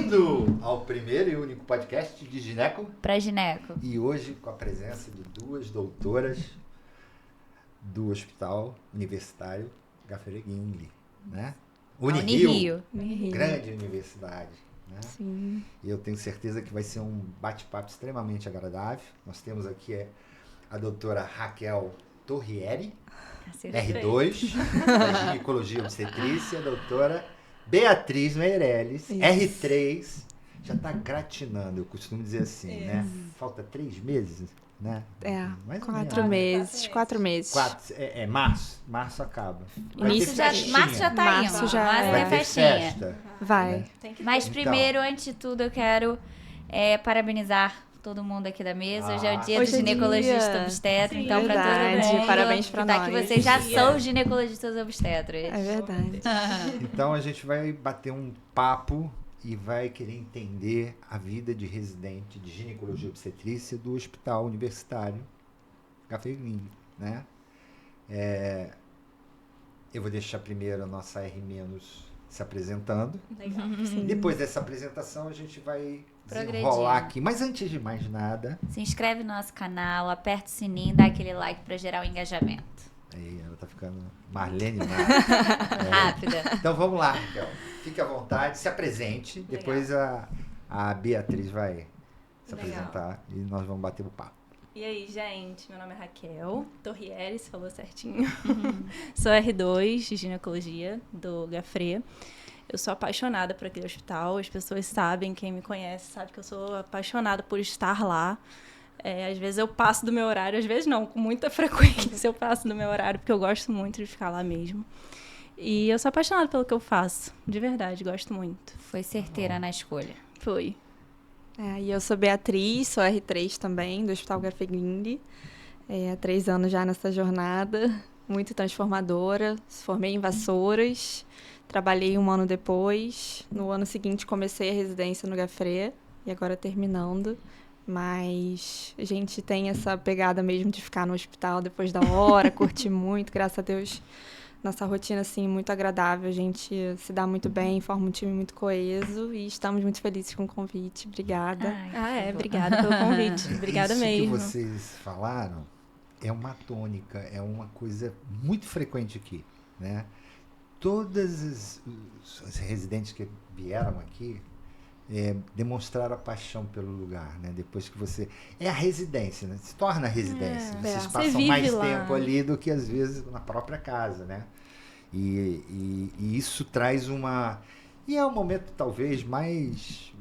Bem-vindo ao primeiro e único podcast de Gineco. Pra Gineco. E hoje com a presença de duas doutoras do Hospital Universitário Gafferegin, né? Unirio, grande universidade. Né? Sim. E eu tenho certeza que vai ser um bate-papo extremamente agradável. Nós temos aqui a doutora Raquel Torrieri, R2, da Ginecologia e Obstetrícia, a doutora Beatriz Meirelles, R3, já está gratinando, eu costumo dizer assim, né? Falta 3 meses, né? Mais 4 meses. 4 meses. Março acaba. Março já tá indo. Março vai é ter festinha. festa. Vai. Mas primeiro, antes de tudo, eu quero parabenizar todo mundo aqui da mesa. Hoje é o dia do ginecologista obstetra, então para todo mundo. Parabéns para nós. Que vocês já são ginecologistas obstetras. É verdade. Então a gente vai bater um papo e vai querer entender a vida de residente de ginecologia e obstetrícia do Hospital Universitário Gafferegin, né? Eu vou deixar primeiro a nossa R- se apresentando. Legal. Depois dessa apresentação a gente vai desenrolar aqui. Mas antes de mais nada... Se inscreve no nosso canal, aperta o sininho, dá aquele like para gerar o engajamento. Aí, ela tá ficando Marlene Rápida. Então vamos lá, Raquel. Fique à vontade, se apresente. Legal. Depois a Beatriz vai se apresentar e nós vamos bater o papo. E aí, gente, meu nome é Raquel Torrieri, se falou certinho. Sou R2 de ginecologia do Gafre. Eu sou apaixonada por aquele hospital, as pessoas sabem, quem me conhece sabe que eu sou apaixonada por estar lá. Às vezes eu passo do meu horário, às vezes não, com muita frequência eu passo do meu horário, porque eu gosto muito de ficar lá mesmo. E eu sou apaixonada pelo que eu faço, de verdade, gosto muito. Foi certeira na escolha. Foi. E eu sou Beatriz, sou R3 também, do Hospital Gafferegin. Há 3 anos já nessa jornada, muito transformadora. Formei em Vassouras, trabalhei 1 ano depois. No ano seguinte comecei a residência no Gafre e agora terminando. Mas a gente tem essa pegada mesmo de ficar no hospital depois da hora, curtir muito, graças a Deus. Nossa rotina, assim, muito agradável, a gente se dá muito bem, forma um time muito coeso e estamos muito felizes com o convite. Obrigada. Obrigada pelo convite. Obrigada Isso mesmo. que vocês falaram é uma tônica, é uma coisa muito frequente aqui, né? Todas os residentes que vieram aqui demonstraram a paixão pelo lugar, né? Depois que você... É a residência, né? Se torna a residência. Vocês passam mais tempo ali do que, às vezes, na própria casa, né? E isso traz uma... E é o momento, talvez, mais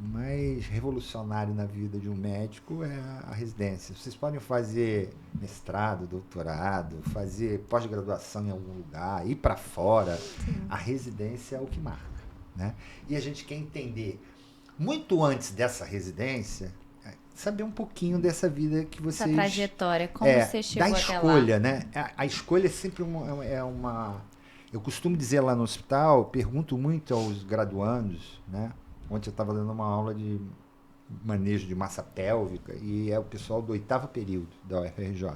revolucionário na vida de um médico, é a residência. Vocês podem fazer mestrado, doutorado, fazer pós-graduação em algum lugar, ir para fora. Sim. A residência é o que marca, né? E a gente quer entender... Muito antes dessa residência, saber um pouquinho dessa vida que vocês... Essa trajetória, como você chegou até lá. Da escolha, né? A escolha é sempre uma... Eu costumo dizer lá no hospital, pergunto muito aos graduandos, né? Ontem eu estava dando uma aula de manejo de massa pélvica e é o pessoal do 8º período da UFRJ.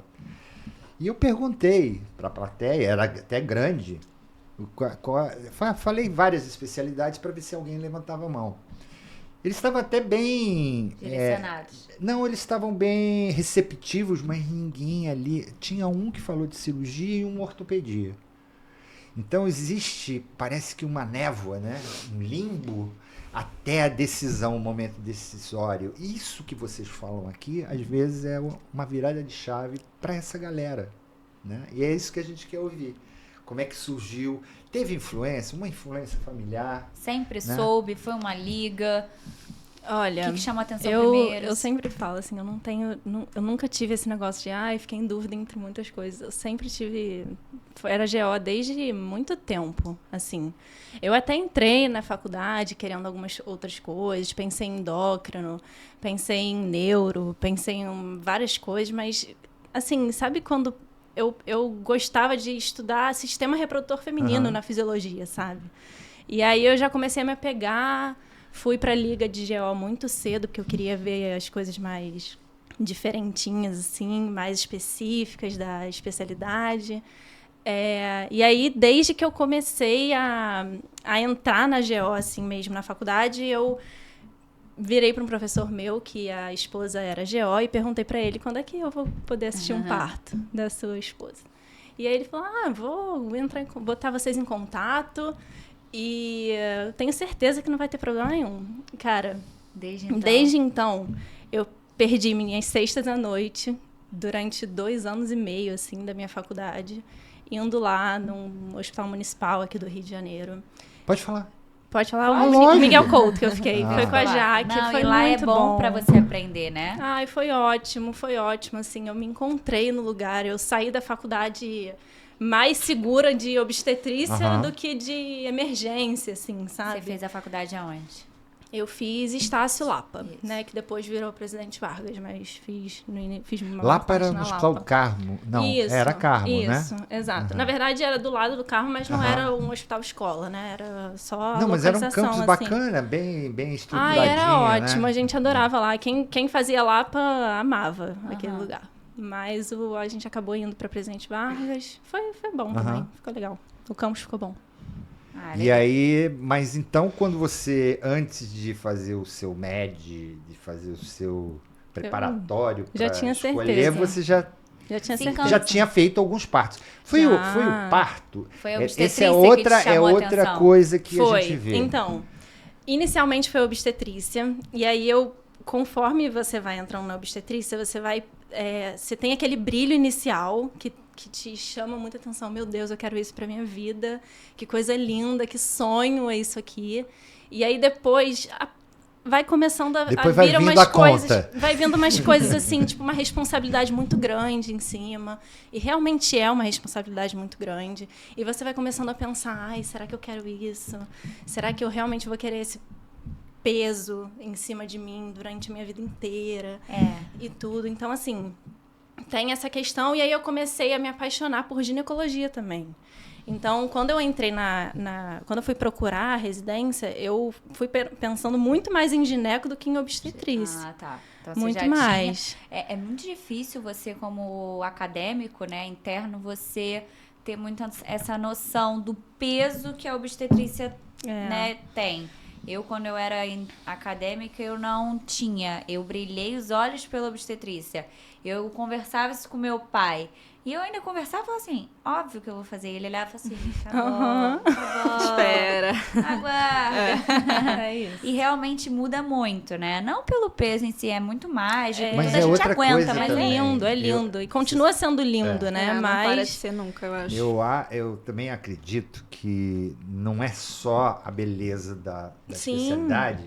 E eu perguntei para a plateia, era até grande, falei várias especialidades para ver se alguém levantava a mão. Eles estavam até bem... Direcionados. Não, eles estavam bem receptivos, mas ninguém ali... Tinha um que falou de cirurgia e um ortopedia. Então existe, parece que uma névoa, né? Um limbo até a decisão, o momento decisório. Isso que vocês falam aqui, às vezes é uma virada de chave para essa galera, né? E é isso que a gente quer ouvir. Como é que surgiu? Teve influência? Uma influência familiar? Sempre né? Soube? Foi uma liga? Olha, o que chamou a atenção primeiro? Eu sempre falo assim, eu nunca tive esse negócio de, fiquei em dúvida entre muitas coisas. Eu sempre tive, era GO desde muito tempo, assim. Eu até entrei na faculdade querendo algumas outras coisas, pensei em endócrino, pensei em neuro, pensei em várias coisas, mas, assim, sabe quando eu gostava de estudar sistema reprodutor feminino na fisiologia, sabe? E aí eu já comecei a me apegar... Fui para a liga de GO muito cedo, porque eu queria ver as coisas mais diferentinhas, assim, mais específicas da especialidade. E aí, desde que eu comecei a entrar na GO, assim mesmo, na faculdade, eu virei para um professor meu, que a esposa era GO, e perguntei para ele quando é que eu vou poder assistir um parto da sua esposa. E aí ele falou, vou botar vocês em contato e tenho certeza que não vai ter problema nenhum. Cara, desde então eu perdi minhas sextas à noite durante 2 anos e meio, assim, da minha faculdade, indo lá num hospital municipal aqui do Rio de Janeiro. Pode falar. Pode falar o Miguel Couto que eu fiquei. Foi com a Jaque, não, foi e lá muito é bom pra você aprender, né? Ai, foi ótimo, assim, eu me encontrei no lugar, eu saí da faculdade mais segura de obstetrícia do que de emergência, assim, sabe? Você fez a faculdade aonde? Eu fiz Estácio Lapa, né? Que depois virou Presidente Vargas, mas fiz uma Lapa era no Lapa. Hospital Carmo. Não, era Carmo, né? Isso, exato. Na verdade, era do lado do Carmo, mas não era um hospital-escola, né? Era só Não, mas era um campus assim. bacana, bem estruturadinho, era ótimo, né? A gente adorava lá. Quem fazia Lapa amava aquele lugar. Mas a gente acabou indo para Presidente Vargas. Foi bom também, ficou legal. O campus ficou bom. E aí, mas então quando você, antes de fazer o seu MED, de fazer o seu preparatório para escolher, certeza. Você já tinha certeza. Já tinha feito alguns partos. Foi o parto? Foi a obstetrícia é outra coisa que a gente vê. Então, inicialmente foi obstetrícia, e aí conforme você vai entrando na obstetrícia, você tem aquele brilho inicial que te chama muita atenção. Meu Deus, eu quero isso pra minha vida. Que coisa linda, que sonho é isso aqui. E aí depois vai começando a vir umas coisas. Vai vindo umas coisas assim, tipo uma responsabilidade muito grande em cima. E realmente é uma responsabilidade muito grande. E você vai começando a pensar, será que eu quero isso? Será que eu realmente vou querer esse peso em cima de mim durante a minha vida inteira? E tudo. Então, assim, tem essa questão. E aí eu comecei a me apaixonar por ginecologia também. Então, quando eu entrei quando eu fui procurar a residência, eu fui pensando muito mais em gineco do que em obstetrícia. Ah, tá. Então, muito mais. É muito difícil você, como acadêmico, né, interno, você ter muito essa noção do peso que a obstetrícia né, tem. Quando eu era acadêmica, eu não tinha. Eu brilhei os olhos pela obstetrícia. Eu conversava isso com meu pai. E eu ainda conversava assim, óbvio que eu vou fazer. Ele olhava assim, tá bom. Espera. Aguarda. É isso. E realmente muda muito, né? Não pelo peso em si, é muito mágico. Mas a gente outra aguenta, coisa mas também. É lindo. E continua sendo lindo, né? Não Mas para de ser nunca, eu acho. Eu também acredito que não é só a beleza da especialidade,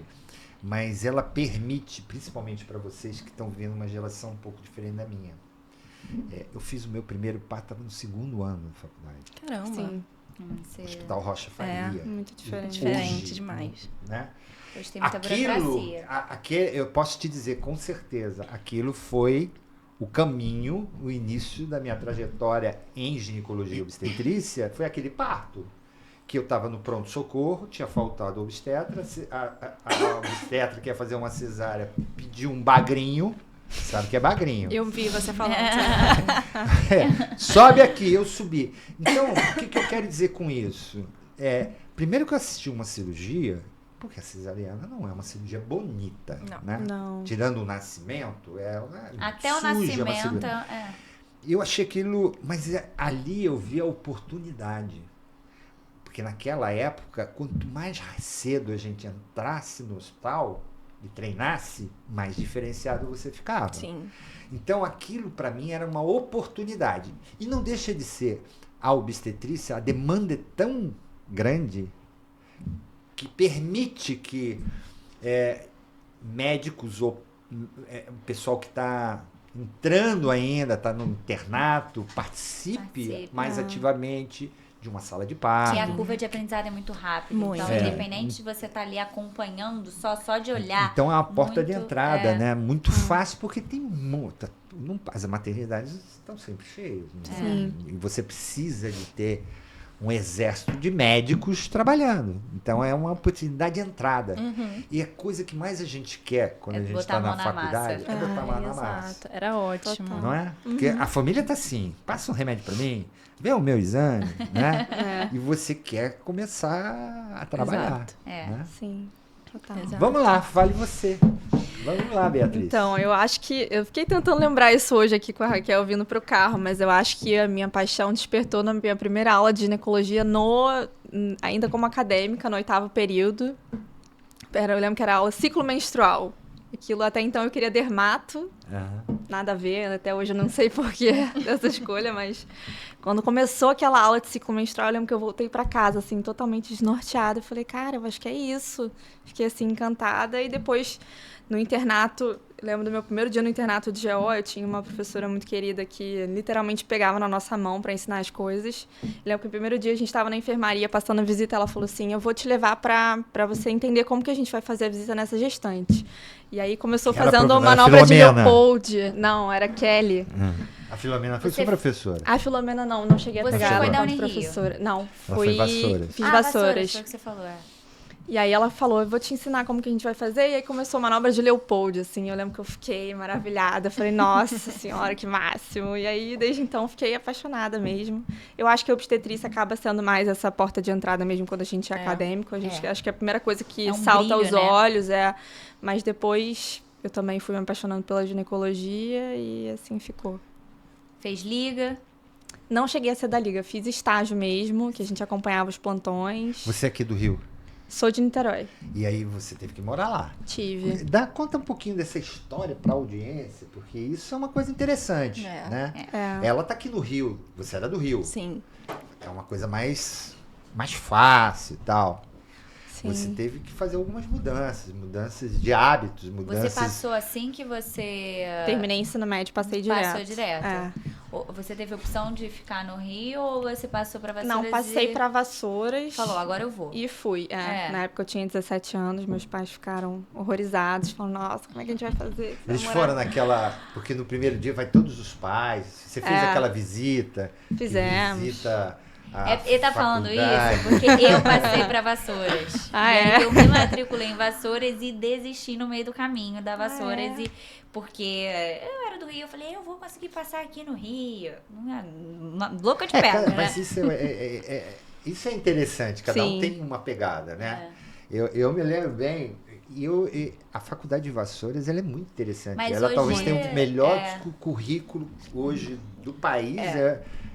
mas ela permite, principalmente para vocês que estão vivendo uma geração um pouco diferente da minha. Eu fiz o meu primeiro parto, estava no 2º ano da faculdade. Caramba. Sim. Hospital Rocha Faria. Muito diferente. Diferente demais. Né? Hoje tem muita burocracia. Eu posso te dizer com certeza, aquilo foi o caminho, o início da minha trajetória em ginecologia e obstetrícia, foi aquele parto. Que eu estava no pronto-socorro, tinha faltado a obstetra, a obstetra que ia fazer uma cesárea pediu um bagrinho. Sabe o que é bagrinho? Eu vi você falando. Sobe aqui, eu subi. Então, o que eu quero dizer com isso? Primeiro que eu assisti uma cirurgia, porque a cesariana não é uma cirurgia bonita, né? Não. Tirando o nascimento, até o nascimento. Eu achei aquilo, mas ali eu vi a oportunidade. Porque naquela época, quanto mais cedo a gente entrasse no hospital e treinasse, mais diferenciado você ficava. Sim. Então aquilo para mim era uma oportunidade. E não deixa de ser a obstetrícia, a demanda é tão grande que permite que médicos ou o pessoal que está entrando ainda, está no internato, participe mais ativamente de uma sala de parto. Que a curva de aprendizado é muito rápida. Muito. Então, independente de você estar ali acompanhando, só de olhar. Então é uma porta de muito, entrada, né? Muito fácil, porque tem muita. As maternidades estão sempre cheias. Né? E você precisa de ter um exército de médicos trabalhando. Então é uma oportunidade de entrada. E a coisa que mais a gente quer quando a gente está na faculdade é botar a mão na massa. Era ótimo. Não é? Porque a família está assim, passa um remédio para mim, vê o meu exame, né? E você quer começar a trabalhar. Exato. Né? Sim. Total. Exato. Vamos lá, fale você. Vamos lá, Beatriz. Então, eu acho que... Eu fiquei tentando lembrar isso hoje aqui com a Raquel vindo pro carro, mas eu acho que a minha paixão despertou na minha primeira aula de ginecologia ainda como acadêmica, no 8º período. Eu lembro que era aula ciclo menstrual. Aquilo até então eu queria dermato, nada a ver, até hoje eu não sei porquê dessa escolha, mas quando começou aquela aula de ciclo menstrual, eu lembro que eu voltei pra casa, assim, totalmente desnorteada. Eu falei, cara, eu acho que é isso. Fiquei, assim, encantada. E depois, no internato, eu lembro do meu primeiro dia no internato de GO, eu tinha uma professora muito querida que literalmente pegava na nossa mão pra ensinar as coisas. Eu lembro que no primeiro dia a gente estava na enfermaria passando a visita, ela falou assim, eu vou te levar pra você entender como que a gente vai fazer a visita nessa gestante. E aí começou fazendo uma manobra de Leopold. Não, era Kelly. A Filomena foi sua professora? A Filomena não cheguei a Você pegar foi ela da como Unirio? professora. Não, Ela foi Vassouras. Fiz Vassouras. Foi o que você falou, E aí ela falou, eu vou te ensinar como que a gente vai fazer. E aí começou a manobra de Leopold, assim. Eu lembro que eu fiquei maravilhada. Falei, nossa senhora, que máximo. E aí, desde então, fiquei apaixonada mesmo. Eu acho que a obstetrícia acaba sendo mais essa porta de entrada mesmo quando a gente é acadêmico. Acho que é a primeira coisa que salta aos olhos. Mas depois eu também fui me apaixonando pela ginecologia e assim ficou. Fez liga? Não cheguei a ser da liga. Fiz estágio mesmo, que a gente acompanhava os plantões. Você é aqui do Rio? Sou de Niterói. E aí você teve que morar lá. Tive. Conta um pouquinho dessa história para a audiência, porque isso é uma coisa interessante, né? Ela tá aqui no Rio, você era do Rio. Sim. É uma coisa mais fácil e tal. Sim. Você teve que fazer algumas mudanças de hábitos, mudanças... Você passou assim que você... Terminei ensino médio, passei direto. Passou direto. É. Você teve a opção de ficar no Rio ou você passou pra Vassouras? Não, passei pra Vassouras. Falou, agora eu vou. E fui. Na época eu tinha 17 anos, meus pais ficaram horrorizados, falaram, nossa, como é que a gente vai fazer? Eles foram naquela... Porque no primeiro dia vai todos os pais, você fez aquela visita. Fizemos. Visita... Ele tá falando isso porque eu passei pra Vassouras. Eu me matriculei em Vassouras e desisti no meio do caminho da Vassouras. Porque eu era do Rio, eu falei, eu vou conseguir passar aqui no Rio. Louca de pedra, né? Mas isso é interessante, cada um tem uma pegada, né? Eu me lembro bem, a faculdade de Vassouras ela é muito interessante. Mas ela hoje talvez tenha o melhor currículo hoje do país.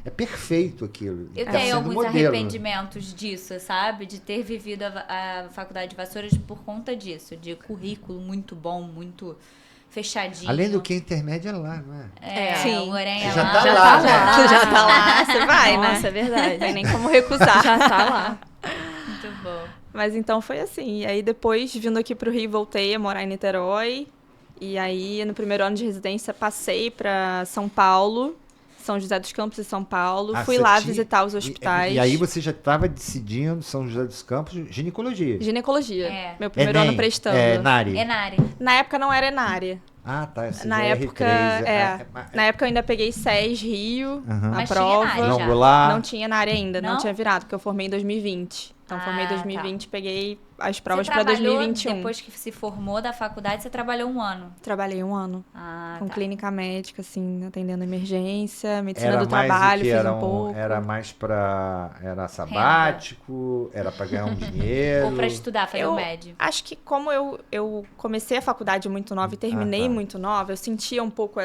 É perfeito aquilo. Eu tenho alguns arrependimentos disso, sabe? De ter vivido a faculdade de Vassouras por conta disso. De currículo muito bom, muito fechadinho. Além do que a intermédia é lá, não é? Sim. O Orem é Já lá. tá Já lá, tá né? lá. Já tá lá, você vai, né? Nossa, é verdade. Não tem nem como recusar. Já tá lá. Muito bom. Mas então foi assim. E aí depois, vindo aqui pro Rio, voltei a morar em Niterói. E aí, no primeiro ano de residência, passei pra São Paulo. São José dos Campos e São Paulo. Fui lá visitar os hospitais. E aí você já estava decidindo São José dos Campos, ginecologia. Ginecologia. Meu primeiro ano prestando. Enare. Na época não era Enare. Ah, tá. Na época, na época eu ainda peguei SES Rio, a prova. Não tinha Enare ainda, não tinha virado, porque eu formei em 2020. Então, formei em 2020, peguei as provas para 2021. Depois que se formou da faculdade, você trabalhou 1 ano? Trabalhei 1 ano. Com clínica médica, assim, atendendo emergência, medicina era do trabalho, fiz um pouco. Era mais para... Era sabático? Era para ganhar um dinheiro? Ou para estudar, fazer o médio? Acho que como eu comecei a faculdade muito nova e terminei muito nova, eu sentia um pouco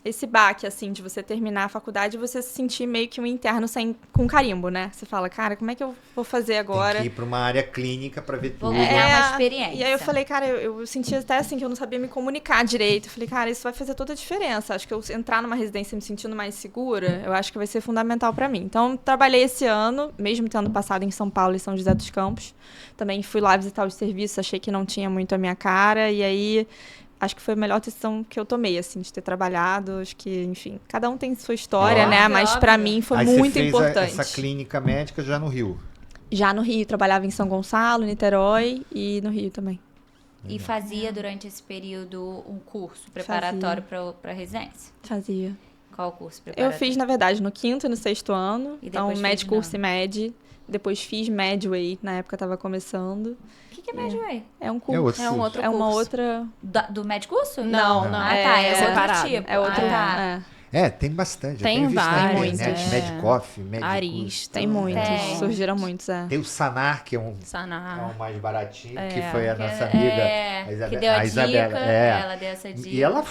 esse baque, assim, de você terminar a faculdade e você se sentir meio que um interno com carimbo, né? Você fala, cara, como é que eu vou fazer agora? Tem que ir pra uma área clínica pra ver tudo. Vou ganhar uma experiência. E aí eu falei, cara, eu sentia até assim que eu não sabia me comunicar direito. Eu falei, cara, isso vai fazer toda a diferença. Acho que eu entrar numa residência me sentindo mais segura, eu acho que vai ser fundamental pra mim. Então, trabalhei esse ano, mesmo tendo passado em São Paulo e São José dos Campos. Também fui lá visitar os serviços, achei que não tinha muito a minha cara. E aí... Acho que foi a melhor decisão que eu tomei, assim, de ter trabalhado. Acho que, enfim, cada um tem sua história, né? Mas pra mim foi muito importante. Essa clínica médica já no Rio? Já no Rio. Trabalhava em São Gonçalo, Niterói e no Rio também. E fazia durante esse período um curso preparatório para residência? Fazia. Qual o curso preparatório? Eu fiz, na verdade, no 5º e no 6º ano. Então, Med Curso e Med. Depois fiz Medway, na época estava começando. O que é Medway? É um curso. É um outro curso. É uma outra... Do Med Curso? Não. É separado. É outro. Tem bastante. Tem eu tenho visto vários, na internet, Medcoff, Medicus. Arista. Tem muitos, Tem. surgiram muitos, Tem o Sanar, que é um Sanar. mais baratinho, que É. foi a nossa amiga que deu a Isabela. dica, É. ela deu essa dica. E ela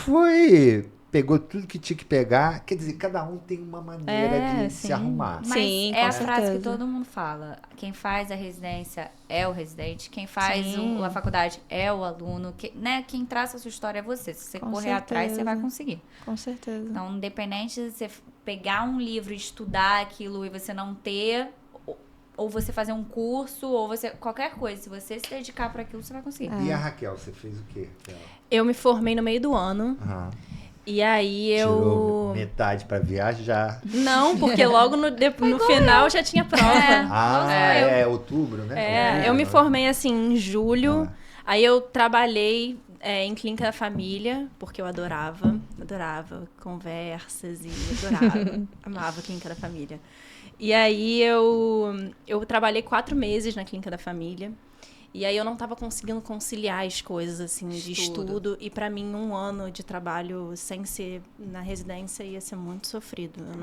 pegou tudo que tinha que pegar. Quer dizer, cada um tem uma maneira de se sim. arrumar. Mas Sim, é com a frase que certeza. todo mundo fala. Quem faz a residência é o residente, quem faz Sim. a faculdade é o aluno, quem traça a sua história é você. Se você Com correr atrás, você certeza. vai conseguir. Com certeza. Então, independente de você pegar um livro e estudar aquilo e você não ter, ou você fazer um curso, ou você qualquer coisa, se você se dedicar para aquilo, você vai conseguir. E a Raquel, você fez o quê? Eu me formei no meio do ano. Aham. E aí Tirou eu... metade pra viajar. Não, porque logo no final já tinha prova. Outubro, né? Eu me formei assim em julho. Ah. Aí eu trabalhei em clínica da família, porque eu adorava conversas e adorava, amava a clínica da família. E aí eu trabalhei 4 meses na clínica da família. E aí eu não estava conseguindo conciliar as coisas, assim, de estudo. E para mim, 1 ano de trabalho sem ser na residência ia ser muito sofrido. Eu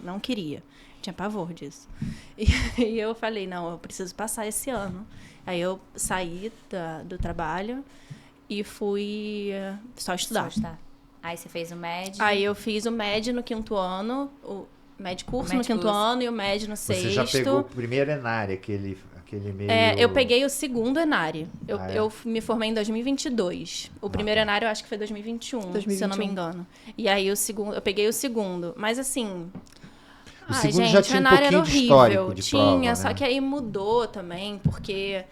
não queria. Tinha pavor disso. E eu falei, não, eu preciso passar esse ano. Aí eu saí do trabalho e fui só estudar. Aí você fez o MED. Aí eu fiz o MED no 5º ano, o MED curso no 5º ano e o MED no 6º. Você já pegou o primeiro Enare, aquele meio... Eu peguei o 2º Enare. Ah, é? Eu me formei em 2022. O primeiro Enare eu acho que foi 2021, se eu não me engano. E aí o segundo, eu peguei o 2º. Mas assim... O segundo já tinha um pouquinho de histórico de prova, né? Só que aí mudou também, porque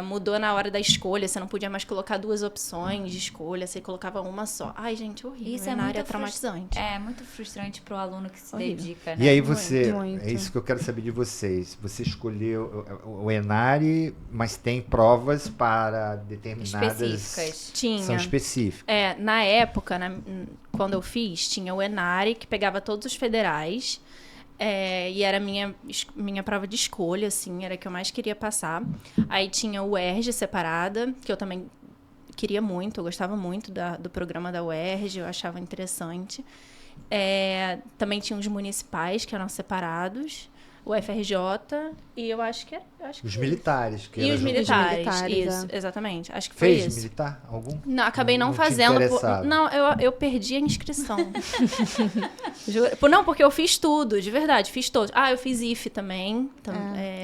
mudou na hora da escolha. Você não podia mais colocar 2 opções de escolha, você colocava uma só. Ai, gente, horrível. Isso o Enare é muito traumatizante. É muito frustrante pro aluno que se Horrível. dedica, né? E aí você... Muito. É isso que eu quero saber de vocês. Você escolheu o Enare, mas tem provas para determinadas... Específicas. Tinha. São específicas. Na época, quando eu fiz, tinha o Enare, que pegava todos os federais. E era minha prova de escolha, assim, era a que eu mais queria passar. Aí tinha o UERJ separada, que eu também queria muito, eu gostava muito do programa da UERJ, eu achava interessante. Também tinha os municipais, que eram separados, o FRJ, e eu acho que era... Os militares. E os militares, militares, isso, exatamente. Acho que foi Fez isso. militar? Algum? Não, acabei não te fazendo. interessava? Não, eu perdi a inscrição. Juro. Não, porque eu fiz tudo, de verdade, fiz todos. Eu fiz IF também.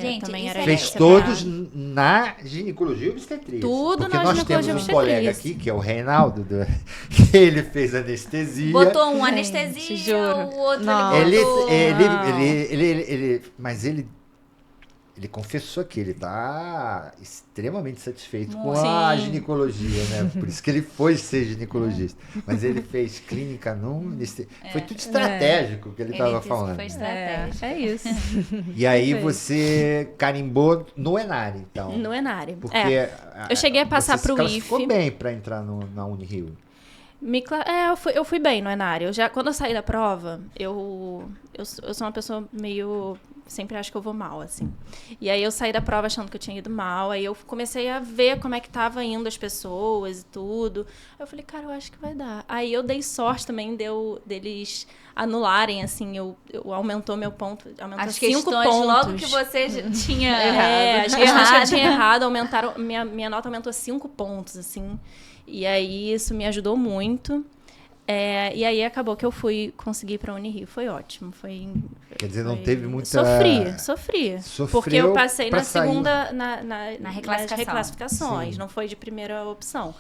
Gente, também isso era Fez separado. todos na ginecologia e obstetrícia. Tudo porque na nós ginecologia temos e um colega obstetrícia. aqui, que é o Reinaldo, que ele fez anestesia. Botou um Gente, anestesia, juro. o outro Não. ele botou... Mas ele confessou que ele tá extremamente satisfeito com Sim. a ginecologia, né? Por isso que ele foi ser ginecologista. Mas ele fez clínica foi tudo estratégico que ele estava disse que falando. foi estratégico. É isso. E aí Foi. você carimbou no Enare, então. No Enare. Porque Eu cheguei a passar pro IF. IF. Ficou bem para entrar na Unirio. Eu fui bem no Enare. Quando eu saí da prova, eu sou uma pessoa meio... Sempre acho que eu vou mal, assim. E aí eu saí da prova achando que eu tinha ido mal. Aí eu comecei a ver como é que tava indo as pessoas e tudo. Aí eu falei, cara, eu acho que vai dar. Aí eu dei sorte também deles anularem, assim. Eu aumentou meu ponto. Aumentou As 5 questões, pontos. logo que você já tinha As questões que eu tinha errado aumentaram. Minha nota aumentou 5 pontos, assim. E aí isso me ajudou muito. E aí acabou que eu consegui ir pra Unirio. Foi ótimo. Quer dizer, não teve muita... Sofri. Sofreu Porque eu passei pra na sair. segunda... Na reclassificação. Nas reclassificações. Sim. Não foi de primeira opção.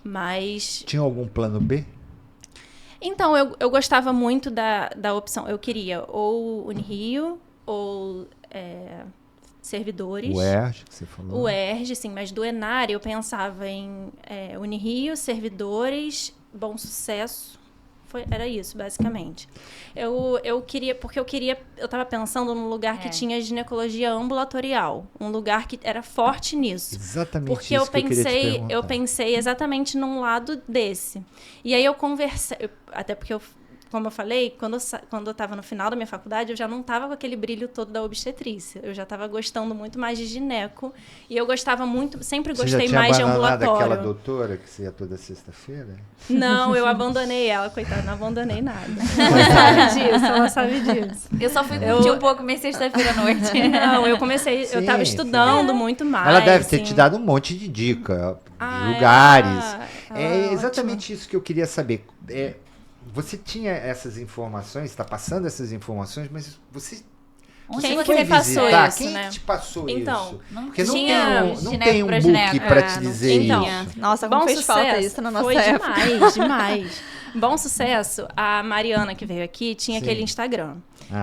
Mas... Tinha algum plano B? Então, eu gostava muito da opção. Eu queria ou Unirio ou servidores. O ERJ, que você falou. O ERJ, sim. Mas do Enare eu pensava em Unirio, servidores, Bom Sucesso. Era isso, basicamente. Eu queria... Porque eu tava pensando num lugar que tinha ginecologia ambulatorial. Um lugar que era forte nisso. Exatamente Porque isso que eu queria te perguntar. eu pensei exatamente num lado desse. E aí eu conversei... Até porque eu como eu falei, quando eu estava no final da minha faculdade, eu já não estava com aquele brilho todo da obstetrícia. Eu já estava gostando muito mais de gineco. E eu gostava muito, sempre gostei mais de ambulatório. Aquela doutora que você ia toda sexta-feira? Não, eu abandonei ela, coitada, não abandonei nada. Ela sabe disso. Eu só fui curtir um pouco minha sexta-feira à noite. Não, eu estava estudando muito mais. Ela deve ter te dado um monte de dica, de lugares. É exatamente isso que eu queria saber. Você tinha essas informações, está passando essas informações, mas você... Quem você passou isso, Quem né? te passou então, isso? Porque não tem um book para te dizer isso. Nossa, como fez falta isso na nossa época. Foi demais. Bom Sucesso, a Mariana que veio aqui tinha aquele Instagram.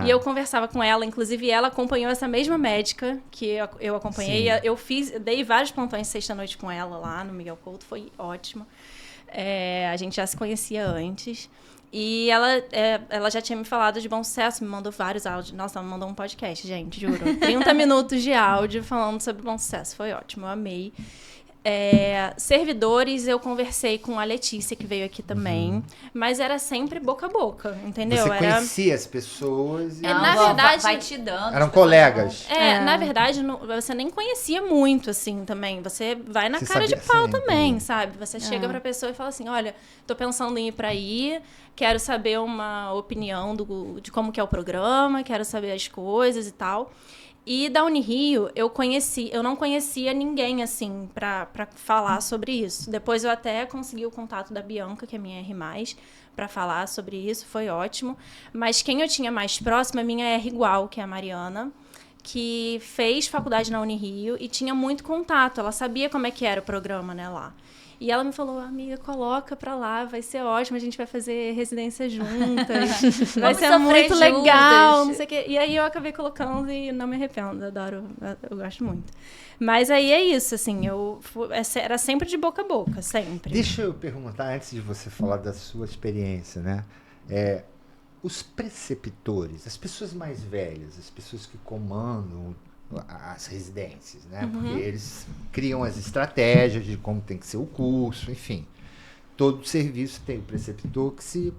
E eu conversava com ela, inclusive ela acompanhou essa mesma médica que eu acompanhei. Eu dei vários plantões sexta-noite com ela lá no Miguel Couto, foi ótimo. A gente já se conhecia antes. E ela já tinha me falado de Bom Sucesso, me mandou vários áudios. Nossa, ela me mandou um podcast, gente, juro. 30 minutos de áudio falando sobre Bom Sucesso. Foi ótimo, eu amei. Servidores, eu conversei com a Letícia, que veio aqui também. Mas era sempre boca a boca, entendeu? Você conhecia as pessoas? Na verdade... Vai te dando. Eram colegas. Na verdade, você nem conhecia muito, assim, também. Você vai na cara de pau também, sabe? Você chega pra pessoa e fala assim, olha, tô pensando em ir pra aí, quero saber uma opinião de como que é o programa, quero saber as coisas e tal. E da Unirio, eu não conhecia ninguém, assim, pra falar sobre isso. Depois eu até consegui o contato da Bianca, que é minha R+, pra falar sobre isso, foi ótimo. Mas quem eu tinha mais próxima, minha R igual, que é a Mariana, que fez faculdade na Unirio e tinha muito contato. Ela sabia como é que era o programa, né, lá. E ela me falou, amiga, coloca pra lá, vai ser ótimo, a gente vai fazer residência juntas, vai ser muito legal, não sei o quê. E aí eu acabei colocando e não me arrependo, adoro, eu gosto muito. Mas aí é isso, assim, era sempre de boca a boca, sempre. Deixa eu perguntar, antes de você falar da sua experiência, né? Os preceptores, as pessoas mais velhas, as pessoas que comandam as residências, né? Porque eles criam as estratégias de como tem que ser o curso, enfim. Todo serviço tem o preceptor que se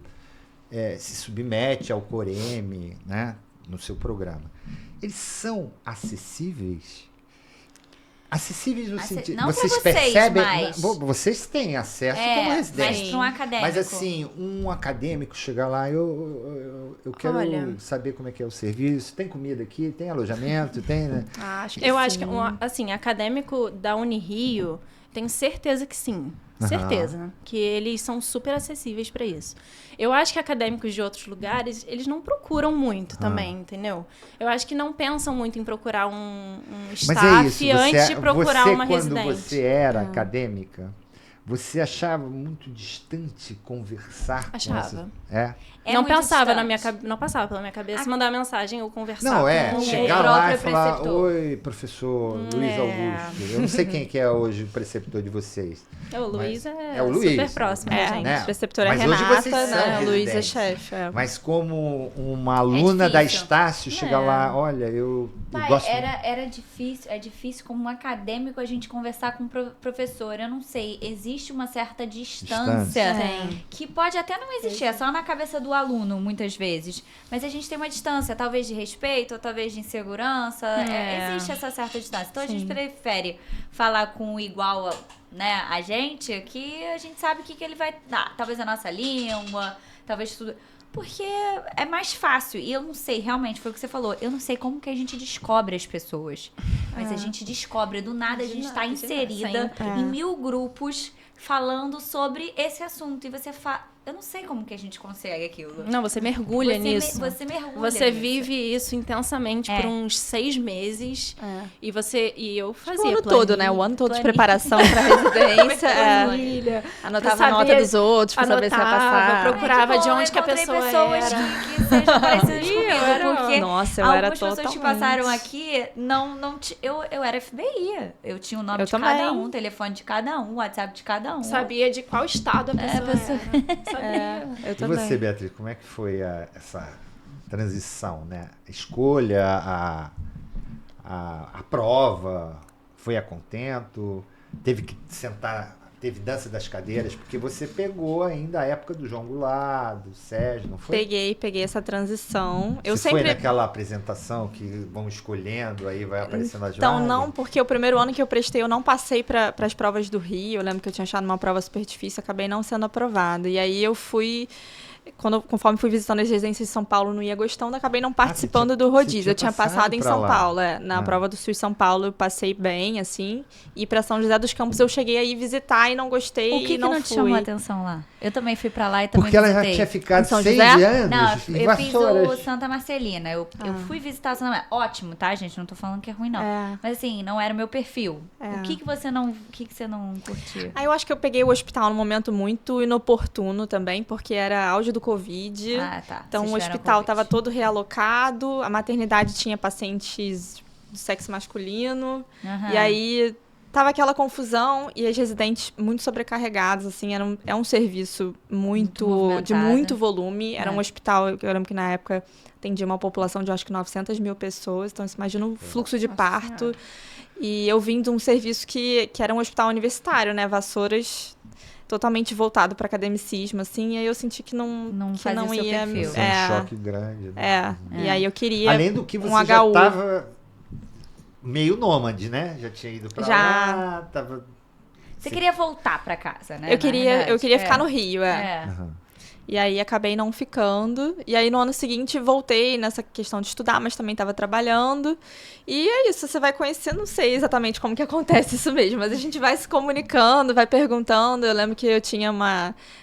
submete ao COREM, né? No seu programa. Eles são acessíveis? Acessíveis no sentido... Não vocês pra vocês, percebem... mas... Vocês têm acesso como residente. Mas para um acadêmico. Mas assim, um acadêmico chegar lá, eu quero saber como é que é o serviço. Tem comida aqui? Tem alojamento? Tem, né? Eu acho que, assim, acadêmico da Unirio, tenho certeza que sim. Certeza. Que eles são super acessíveis para isso. Eu acho que acadêmicos de outros lugares, eles não procuram muito também, entendeu? Eu acho que não pensam muito em procurar um staff antes de procurar uma residente. Quando você era acadêmica, você achava muito distante conversar Achava. com essa... Não passava pela minha cabeça mandar mensagem ou conversar com chegar lá e falar, preceptor. Oi, professor Luiz Augusto. Eu não sei quem que é hoje o preceptor de vocês. O Luiz é o Luiz, super próximo, gente. Né? O preceptor é Mas Renata, hoje vocês são né? O Luiz é chefe. Mas como uma aluna da Estácio chegar lá, olha, eu gosto... É difícil como um acadêmico a gente conversar com um professor. Eu não sei, existe uma certa distância. Que pode até não existir, é só na cabeça do aluno, muitas vezes. Mas a gente tem uma distância, talvez de respeito, ou talvez de insegurança. Existe essa certa distância. Então a gente prefere falar com o igual, né, a gente, que a gente sabe o que ele vai dar. Talvez a nossa língua, talvez tudo... Porque é mais fácil. E eu não sei, realmente, foi o que você falou. Eu não sei como que a gente descobre as pessoas. Mas a gente descobre. Do nada, a gente está inserida em 1000 grupos falando sobre esse assunto. E você fala... Eu não sei como que a gente consegue aquilo. Não, você mergulha nisso. Você mergulha Você nisso. vive isso intensamente por uns 6 meses. E eu fazia o ano todo, né? O ano todo de preparação para residência. Anotava a nota dos outros para saber se ia passar. Procurava de onde que a pessoa pessoas era. que sejam parecidas comigo. Porque nossa, eu era totalmente... algumas pessoas que passaram aqui, eu era FBI. Eu tinha o nome de cada um, o telefone de cada um, o WhatsApp de cada um. Sabia de qual estado a pessoa era. Eu e também. você, Beatriz, como é que foi essa transição, né? A escolha, a prova, foi a contento? Teve que sentar teve dança das cadeiras, porque você pegou ainda a época do João Goulart, do Sérgio, não foi? Peguei essa transição. Eu Você sempre foi naquela apresentação que vão escolhendo, aí vai aparecendo as Então, vagas? não, porque o primeiro ano que eu prestei, eu não passei para as provas do Rio. Eu lembro que eu tinha achado uma prova super difícil, acabei não sendo aprovada. E aí eu fui, conforme fui visitando as residências de São Paulo, não ia gostando, acabei não participando do rodízio. Eu tinha passado em São Paulo, na prova do Sul São Paulo eu passei bem, assim. E para São José dos Campos eu cheguei aí visitar e não gostei O que e não não fui. te chamou a atenção lá? Eu também fui pra lá e também Porque ela visitei. já tinha ficado Em São 6 José? anos Não, em eu fiz Vassouras. o Santa Marcelina. Eu fui visitar o Santa Marcelina. Ótimo, tá, gente? Não tô falando que é ruim, não. Mas assim, não era o meu perfil. O que você não curtiu? Aí eu acho que eu peguei o hospital num momento muito inoportuno também, porque era auge do Covid. Ah, tá. Então Vocês o tiveram hospital Covid. estava todo realocado, a maternidade tinha pacientes do sexo masculino. Aham. E aí tava aquela confusão e as residentes muito sobrecarregadas, assim, é um serviço Muito de movimentado. muito volume. Era É. um hospital, eu lembro que na época atendia uma população de acho que 900 mil pessoas, então você imagina o fluxo de parto. E eu vim de um serviço que era um hospital universitário, né? Vassouras totalmente voltado para academicismo, assim, e aí eu senti que Não que fazia não o seu ia. perfil. Isso é um choque grande. Né? E aí eu queria Além do que você um já HU. estava meio nômade, né? Já tinha ido pra Já. lá, tava... Você queria voltar pra casa, né? Eu queria na ficar no Rio, verdade? Aham. E aí acabei não ficando. E aí no ano seguinte voltei nessa questão de estudar, mas também estava trabalhando. E é isso, você vai conhecer, não sei exatamente como que acontece isso mesmo, mas a gente vai se comunicando, vai perguntando. Eu lembro que eu tinha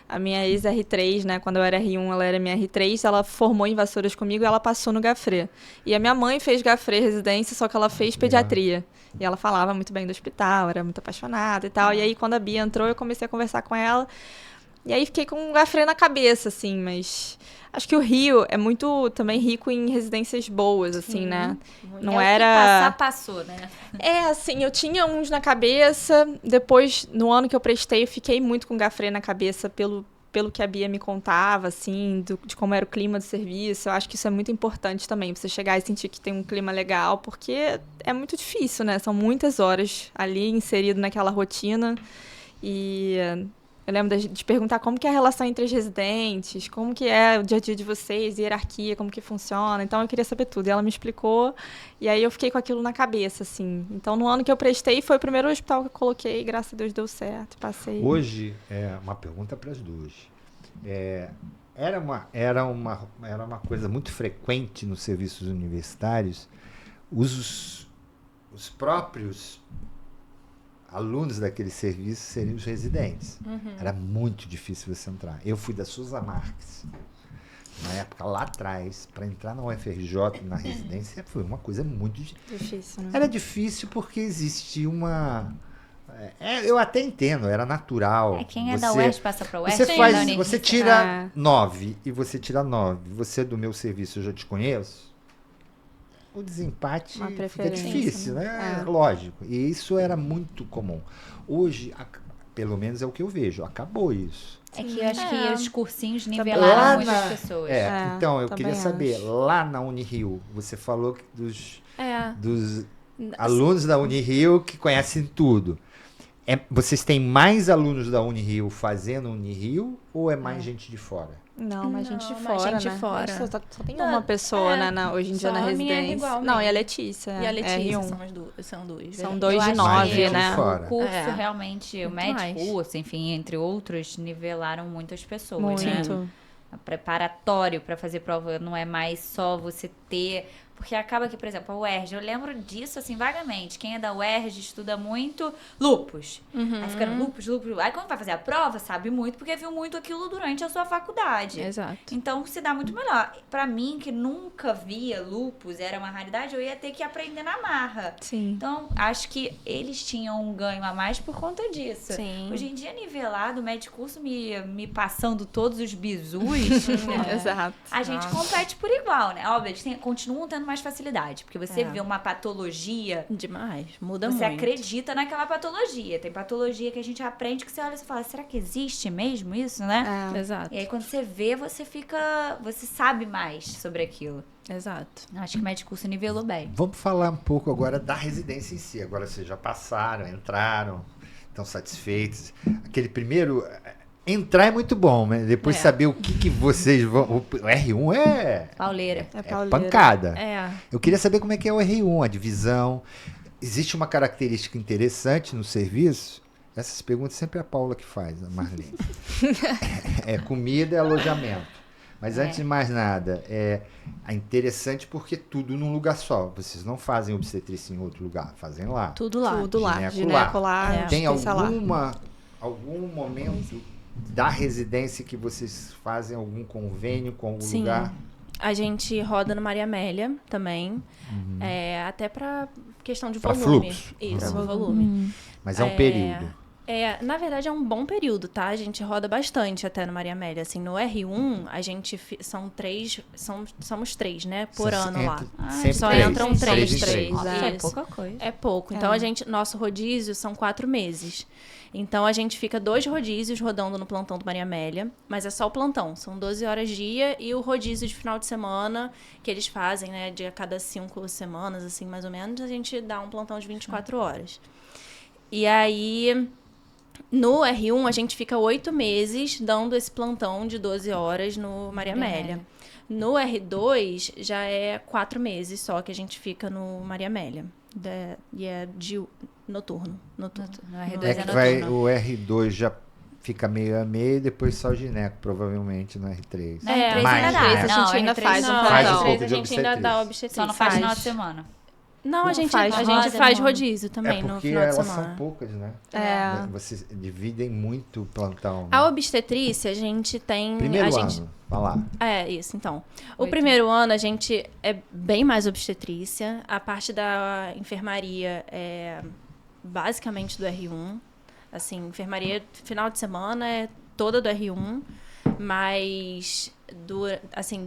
a minha ex-R3, né? Quando eu era R1, ela era minha R3, ela formou em Vassouras comigo e ela passou no Gafrê. E a minha mãe fez Gafrê residência, só que ela fez pediatria. E ela falava muito bem do hospital, era muito apaixonada e tal. E aí quando a Bia entrou, eu comecei a conversar com ela. E aí fiquei com um Gafrê na cabeça, assim, mas acho que o Rio é muito também rico em residências boas, assim, né? Não O era... que passar, passou, né? assim, eu tinha uns na cabeça, depois, no ano que eu prestei, eu fiquei muito com Gafrê na cabeça pelo que a Bia me contava, assim, de como era o clima do serviço. Eu acho que isso é muito importante também, você chegar e sentir que tem um clima legal, porque é muito difícil, né? São muitas horas ali inserido naquela rotina e... Eu lembro de perguntar como que é a relação entre os residentes, como que é o dia a dia de vocês, hierarquia, como que funciona. Então, eu queria saber tudo. E ela me explicou, e aí eu fiquei com aquilo na cabeça, assim. Então, no ano que eu prestei, foi o primeiro hospital que eu coloquei, e graças a Deus deu certo, passei. Hoje, uma pergunta para as duas. Era uma coisa muito frequente nos serviços universitários, os próprios alunos daquele serviço seriam os residentes. Era muito difícil você entrar. Eu fui da Sousa Marques, na época lá atrás, para entrar na UFRJ, na residência, foi uma coisa muito Difícil, né? Era difícil porque existia uma... eu até entendo, era natural. Quem é da UERJ passa pra UERJ. Você tira 9 e você tira 9. Você é do meu serviço, eu já te conheço. O desempate fica difícil, né? Lógico. E isso era muito comum. Hoje, pelo menos é o que eu vejo, acabou isso. É que eu acho que os cursinhos nivelaram muitas pessoas. Então, eu queria saber, lá na Unirio, você falou que dos alunos da Unirio que conhecem tudo. Vocês têm mais alunos da Unirio fazendo Unirio ou é mais gente de fora? Não, mais gente de mais fora, gente de né? fora. Só tem uma pessoa, né, hoje em dia na só a minha é residência. igual Não, mesmo. e a Letícia. E a Letícia, R1. são duas. São dois Eu de acho 9, que né? fora. O curso realmente, o Muito médico mais. curso, enfim, entre outros, nivelaram muitas pessoas, Muito. né? Preparatório para fazer prova não é mais só você ter... Porque acaba que, por exemplo, a UERJ, eu lembro disso, assim, vagamente. Quem é da UERJ estuda muito lupus. Aí fica lupus. Aí quando vai fazer a prova, sabe muito, porque viu muito aquilo durante a sua faculdade. Exato. Então, se dá muito melhor. Pra mim, que nunca via lupus, era uma raridade, eu ia ter que aprender na marra. Sim. Então, acho que eles tinham um ganho a mais por conta disso. Sim. Hoje em dia, nivelado, o médico curso me passando todos os bizus, Exato. a gente compete por igual, né? Óbvio, eles continuam tendo mais facilidade, porque você vê uma patologia, Demais. Muda você muito. acredita naquela patologia. Tem patologia que a gente aprende que você olha e você fala, será que existe mesmo isso, né? Exato. E aí, quando você vê, você sabe mais sobre aquilo. Exato. Acho que o médico curso nivelou bem. Vamos falar um pouco agora da residência em si. Agora vocês já passaram, entraram. estão satisfeitos. Aquele primeiro... Entrar é muito bom, mas depois saber o que vocês vão... O R1 é... Pauleira. É É pauleira. pancada. É. Eu queria saber como é que é o R1, a divisão. Existe uma característica interessante no serviço? Essas perguntas sempre é a Paula que faz, a Marlene. É comida e alojamento. Mas antes de mais nada, é interessante porque tudo num lugar só. Vocês não fazem obstetrícia em outro lugar, fazem lá. Tudo lá. Tudo lá. Gineco Gineco lá. É. Tem obstetrícia lá. algum momento da residência que vocês fazem algum convênio com algum Sim. lugar? A gente roda no Maria Amélia também. Até pra questão de Pra volume. fluxo. Isso, Pra volume. Mas é um período. Na verdade, é um bom período, tá? A gente roda bastante até no Maria Amélia. Assim, no R1, a gente somos 3, né? Por ano lá. Sempre só três. entram Três em 3. três. Nossa, é Isso. pouca coisa. É pouco. Então, nosso rodízio são 4 meses. Então, a gente fica 2 rodízios rodando no plantão do Maria Amélia. Mas é só o plantão. São 12 horas dia e o rodízio de final de semana que eles fazem, né? De a cada 5 semanas, assim, mais ou menos, a gente dá um plantão de 24 horas. E aí... No R1, a gente fica 8 meses dando esse plantão de 12 horas no Maria Amélia. No R2, já é 4 meses só que a gente fica no Maria Amélia. E é de noturno. No R2 É é que vai, noturno. o R2 já fica meio a meio e depois só o gineco, provavelmente, no R3. No R3 Mais, ainda né? dá. A gente ainda R3 faz um Não, Faz um plantão. pouco R3 a de gente ainda dá obstetrícia. obstetrícia. Só não faz Faz. final de semana. Não, a gente faz faz roda, rodízio também É no porque final de elas semana. são poucas, né? É. Vocês dividem muito o plantão. né? A obstetrícia, a gente tem... Primeiro a gente, ano, vai lá. É, isso, então. O 8. primeiro ano a gente é bem mais obstetrícia. A parte da enfermaria é basicamente do R1. Assim, enfermaria final de semana é toda do R1. Mas,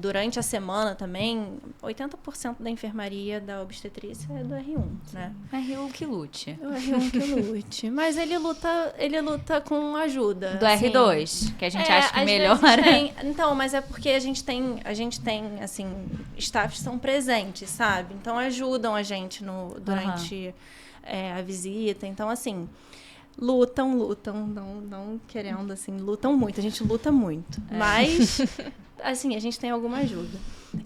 durante a semana também, 80% da enfermaria da obstetrícia é do R1, né? R1 que lute. O R1 que lute. Mas ele luta com ajuda. Do assim. R2, que a gente acha que às melhora. vezes tem- então, mas é porque a gente tem, assim, staffs são presentes, sabe? Então ajudam a gente durante a visita. Então, assim, lutam, não querendo, assim, lutam muito. A gente luta muito. Mas, assim, a gente tem alguma ajuda.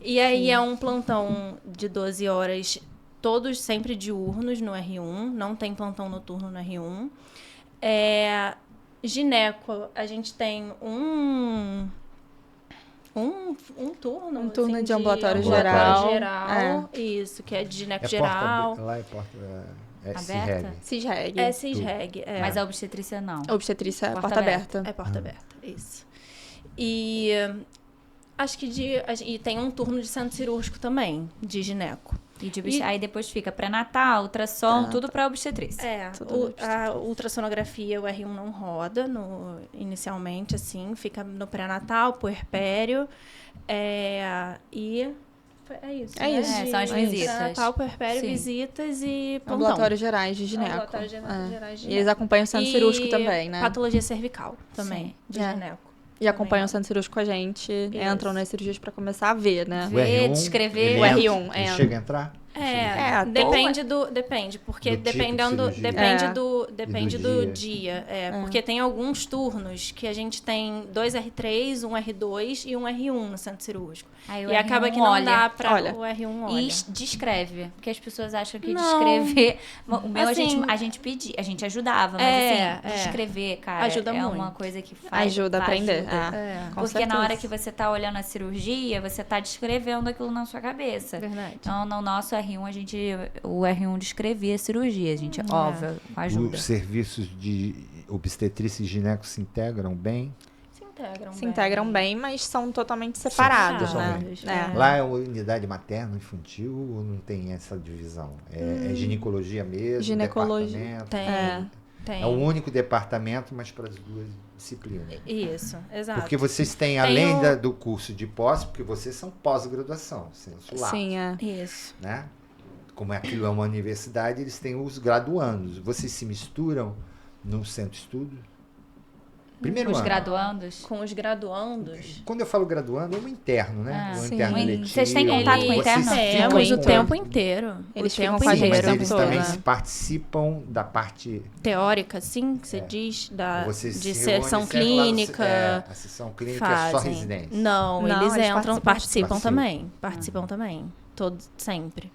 E aí é um plantão de 12 horas, todos sempre diurnos no R1. Não tem plantão noturno no R1. Gineco, a gente tem um turno. Um turno assim, de ambulatório geral. geral. Isso, que é de gineco É geral. porta, lá é porta... É Aberta? CIRREG. CISREG. É cisreg. Mas a obstetrícia não. Obstetrícia é Porta porta aberta. aberta. É porta aberta, isso. E acho que e tem um turno de centro cirúrgico também, de gineco. Aí depois fica pré-natal, ultrassom, tudo pra obstetrícia. A ultrassonografia, o R1 não roda inicialmente, assim, fica no pré-natal, puerpério, e é isso. É né? isso. São as visitas. Pré-natal, puerpério, Sim. visitas e plantão. Ambulatórios gerais de gineco. Ambulatórios gerais de E eles acompanham o centro cirúrgico também, né? Patologia cervical também, Sim. de É. gineco. E acompanham o centro cirúrgico com a gente, entram nas cirurgias pra começar a ver, né? O R1, descrever. ele O entra- R1, ele é. chega a entrar? Depende, porque Do tipo de dependendo, cirurgia. depende E do do dia. Porque tem alguns turnos que a gente tem 2 R3, um R2 e um R1 no centro cirúrgico. Aí o E R1 acaba que não olha. dá pra Olha. o R1 E olha. descreve, porque as pessoas acham que Não. descrever... O meu Assim, a gente pedia, a gente ajudava, mas assim, descrever, cara, Ajuda é uma muito. coisa que faz... Ajuda a aprender. ajuda. Com Porque certeza. na hora que você tá olhando a cirurgia, você tá descrevendo aquilo na sua cabeça. Verdade. Então, no nosso R1, o R1 descrevia a cirurgia, a gente, óbvio, ajuda. Os serviços de obstetrícia e gineco se integram bem? Se integram bem, mas são totalmente separados, né? Separados, É. Lá é unidade materno infantil ou não tem essa divisão? É ginecologia mesmo? Ginecologia. Departamento? Tem. É o único departamento, mas para as duas disciplinas. Isso, exato. Porque vocês têm, Tem além o- do curso de pós, porque vocês são pós-graduação, senso lato, Sim, é. Isso. né? Como aquilo é uma universidade, eles têm os graduandos. Vocês se misturam no centro de estudo? Primeiro Os ano. graduandos? Com os graduandos. Quando eu falo graduando, é um interno, né? Ah, o sim. interno letivo. Vocês têm contato com o interno? Temos o com- tempo inteiro. Eles o ficam tempo com a Sim, gente mas o tempo eles todo, também né? participam da parte... Teórica, sim, que você diz, Você de se reúne sessão sempre lá no- clínica. a sessão clínica é só Fazem. residência. Não, Não, eles eles entram, participam. participam também. Participam também. Todos, sempre.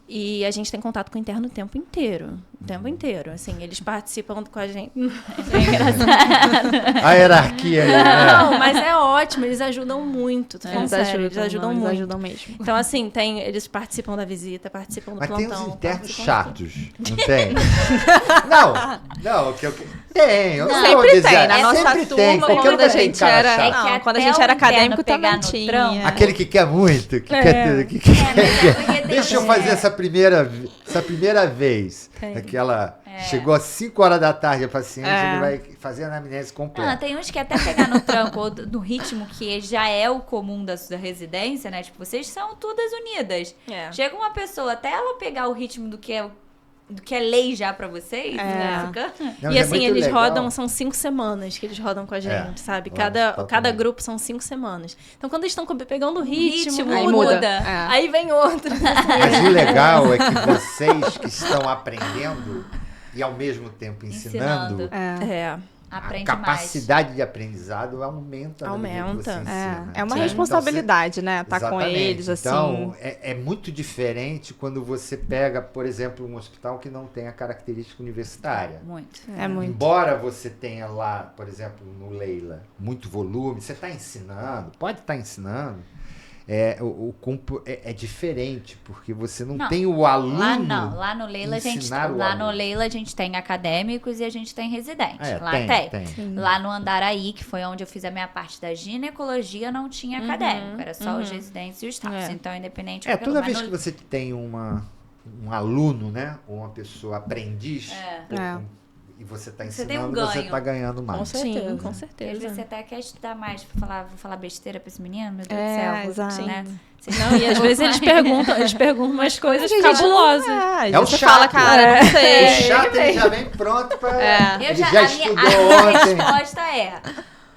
E a gente tem contato com o interno o tempo inteiro. O tempo inteiro. Assim, eles participam com a gente. É engraçado. A hierarquia aí, né? Não, mas é ótimo, eles ajudam muito. Tô falando Eles sério, ajudam, eles ajudam não, muito. eles ajudam mesmo. Então, assim, eles participam da visita, participam do Mas tem plantão. os internos participam chatos, não tem? Não, o que eu... Tem, eu não Sempre vou dizer, tem, na nossa sempre turma, tem, qualquer quando lugar a tem gente cara era- chato. É que Não, até quando a gente o era interno acadêmico pegar também no tinha. tronco. Aquele que quer muito, que quer ter... Que mas é porque tem Deixa eu que- fazer essa primeira vez. Tem. Aquela... Chegou às 5 horas da tarde a paciente, É. ele vai fazer a anamnese Não, completa. tem uns que até pegar no tranco ou do ritmo que já é o comum da residência, né? Tipo, vocês são todas unidas. É. Chega uma pessoa, até ela pegar o ritmo do que é lei já pra vocês, né? Fica... Não, E mas é assim, muito eles legal. rodam, são 5 semanas que eles rodam com a gente, sabe? Olha, Cada totalmente. grupo são 5 semanas. Então, quando eles estão pegando o ritmo, Aí muda. É. Aí vem outro. Mas o legal é que vocês que estão aprendendo e ao mesmo tempo ensinando, Ensinando. É. a Aprende capacidade de aprendizado aumenta. na medida que Aumenta. você ensina. É uma Sim. responsabilidade, né? Tá com Exatamente. eles, assim. Então, é muito diferente quando você pega, por exemplo, um hospital que não tem a característica universitária. muito. É muito. Embora você tenha lá, por exemplo, no Leila, muito volume, você está ensinando, pode estar ensinando, é diferente, porque você não tem o aluno. Lá não, lá no Leila ensinar o lá no aluno. Leila a gente tem acadêmicos e a gente tem residentes. Lá tem. Lá no Andaraí, que foi onde eu fiz a minha parte da ginecologia, não tinha acadêmico, era só os residentes e os staffs. Então, independente de Toda mas vez no- que você tem um aluno, né, ou uma pessoa aprendiz, e você está Você tem um ensinando, você ganho. está ganhando mais. Com certeza, Porque com às certeza. vezes você até quer estudar mais, vou falar besteira pra esse menino, meu Deus É, do céu. exato. Né? Não, e às vezes eles perguntam umas coisas Gente, cabulosas. É o você chato. fala, cara, não O sei. chato ele já vem pronto para. Eu Ele já, já a estudou minha ontem. resposta é: